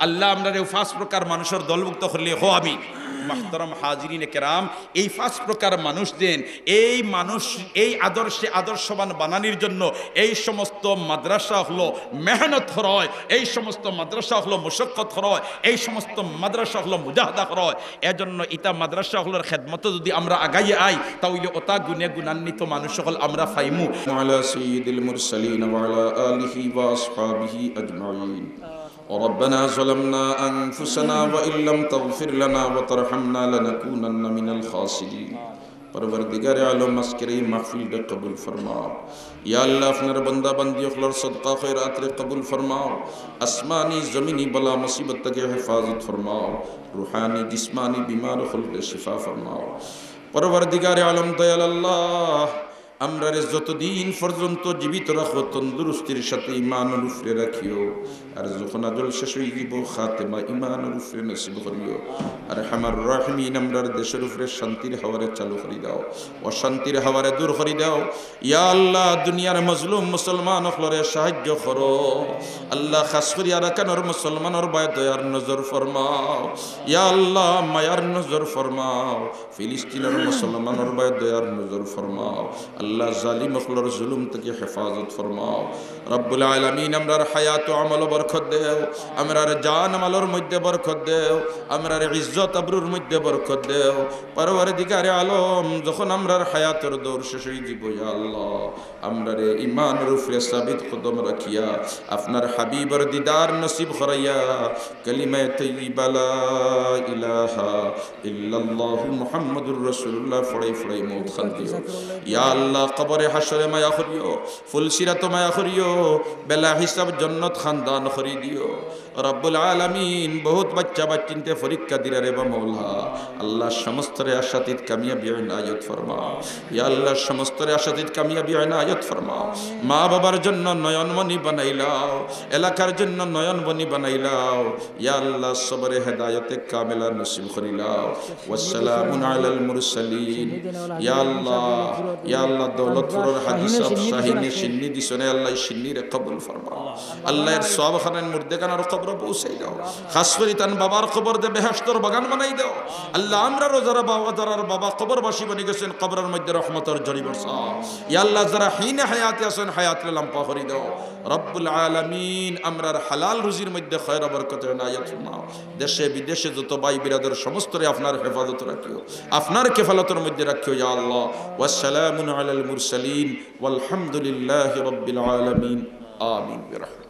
আল্লাহ আমরা 5 প্রকার মানুষের দলভুক্ত করলে হো আমিন মাহতারাম হাজিরিনে কেরাম এই 5 প্রকার মানুষ দেন এই মানুষ এই আদর্শবান বানানির জন্য এই সমস্ত মাদ্রাসা হলো মেহনত হয় এই সমস্ত মাদ্রাসা হলো মুশাক্কত হয় এই সমস্ত মাদ্রাসা হলো মুজাহাদা হয় এজন্য ইতা মাদ্রাসা হলোর খেদমত যদি আমরা আগাই আই তাহলে ওটা গুণে গুণান্বিত মানুষ সকল আমরা পাইমু আলা সাইয়্যিদিল মুরসালিন ওয়া আলা আলিহি ওয়া আসহাবিহি আজমাইন ربنا ظلمنا أنفسنا وإن لم تغفر لنا وترحمنا لنكونن من الخاسرين परवरदिगार आलम मस्करी महफिल रे कबूल फरमाओ या अल्लाह अपने बंदा बंदियों खलर सदका खैरात रे कबूल फरमाओ आसमानी ज़मीनी बला मुसीबत के हिफाजत फरमाओ रूहानी जिस्मानी बीमार खुल्द शिफा फरमाओ परवरदिगार आलम दयाल अल्लाह আমরা যতদিন পর্যন্ত জীবিত রাখো তন্দুরুস্তির সাথে ঈমানের উপরে রাখিও আর যখন আজল শেষ হয়ে যাব খাতেমা ঈমানের উপরে নসিব করিও আর রহমান রহিম আমরার দেশের উপরে শান্তির হাওয়ারে চালু করে দাও অশান্তির হাওয়ারে দূর করে দাও ইয়া আল্লাহ দুনিয়ার মজলুম মুসলমান হলরে সাহায্য করো আল্লাহ খাস করে আরাকানের মুসলমানের বায় দয়ার নজর ফরমাও ইয়া আল্লাহ মায়ার নজর ফরমাও ফিলিস্তিনের মুসলমানের বায় দয়ার নজর ফরমাও আল্লাহ জালিম মখলর জুলুম থেকে হেফাজত ফরমাও রব্বুল আলামিন আমরার হায়াত ও আমল বরকত দেও আমরার জান আমলের মধ্যে বরকত দেও আমরার ইজ্জত আবরুর মধ্যে বরকত দেও পরওয়ারদিগারে আলম যখন আমরার হায়াতের দৌর শেষ হয়ে যাব ইয়া আল্লাহ আমরারে ঈমানের উপরে সাবিত কদম রাখিয়া আপনার হাবিবের দিদার নসিব করাইয়া কালিমা তাইয়্যিবা লা ইলাহা ইল্লাল্লাহু মুহাম্মাদুর রাসূলুল্লাহ ফড়াই ফড়াই মওত খান দিও ইয়া আল্লাহ কবরে হাসরে মায়া করিও ফুলসিরাত মায়া করিও বেলা হিসাব জান্নাত খানদান করি দিও রব্বুল আলামিন বহুত বাচ্চা বাচ্চিনতে পরীক্ষা দিরা রে বা মৌলা আল্লাহ সমস্তরে আশাতীত কামিয়াবি ইনায়াত ফরমাও ইয়া আল্লাহ সমস্তরে আশাতীত কামিয়াবি ইনায়াত ফরমাও মা বাবার জন্য নয়নমণি বানাইলাও এলাকার জন্য নয়নমণি বানাইলাও ইয়া আল্লাহ সবরে হেদায়েতে কামেলা নসিব করিলাও ওয়াসসালামু আলাল মুরসালিন ইয়া আল্লাহ দৌলতপুরের হাজী সাহেব শাহিনী সিন্নি দিছনে আল্লাহ সিন্নিরে কবুল ফরমাও আল্লাহ এর সওয়াবখানার মুর্দেগানার কবর পৌঁছাই দাও খাস করে তান বাবার কবর দে বেহেশতের বাগান বানাই দাও আল্লাহ আমরা যারা বাবা কবরবাসী বনে গেছেন কবরের মধ্যে রহমতের ঝরি বর্ষাও ইয়া আল্লাহ যারা হিনে হায়াতে আছেন হায়াতের লাম্পা করি দাও রব্বুল আলামিন আমরার হালাল রুজির মধ্যে খয়র বরকত ইনায়াত ফরমাও দেশে বিদেশে যত ভাই বিরাদর সমস্তরে আপনার হেফাজত রাখিও আপনার কেফালতের মধ্যে রাখিও ইয়া আল্লাহ ওয়াসসালামু আলাল মুরসালিন ওয়ালহামদুলিল্লাহি রাব্বিল আলামিন আমিন বিরহমাতিকা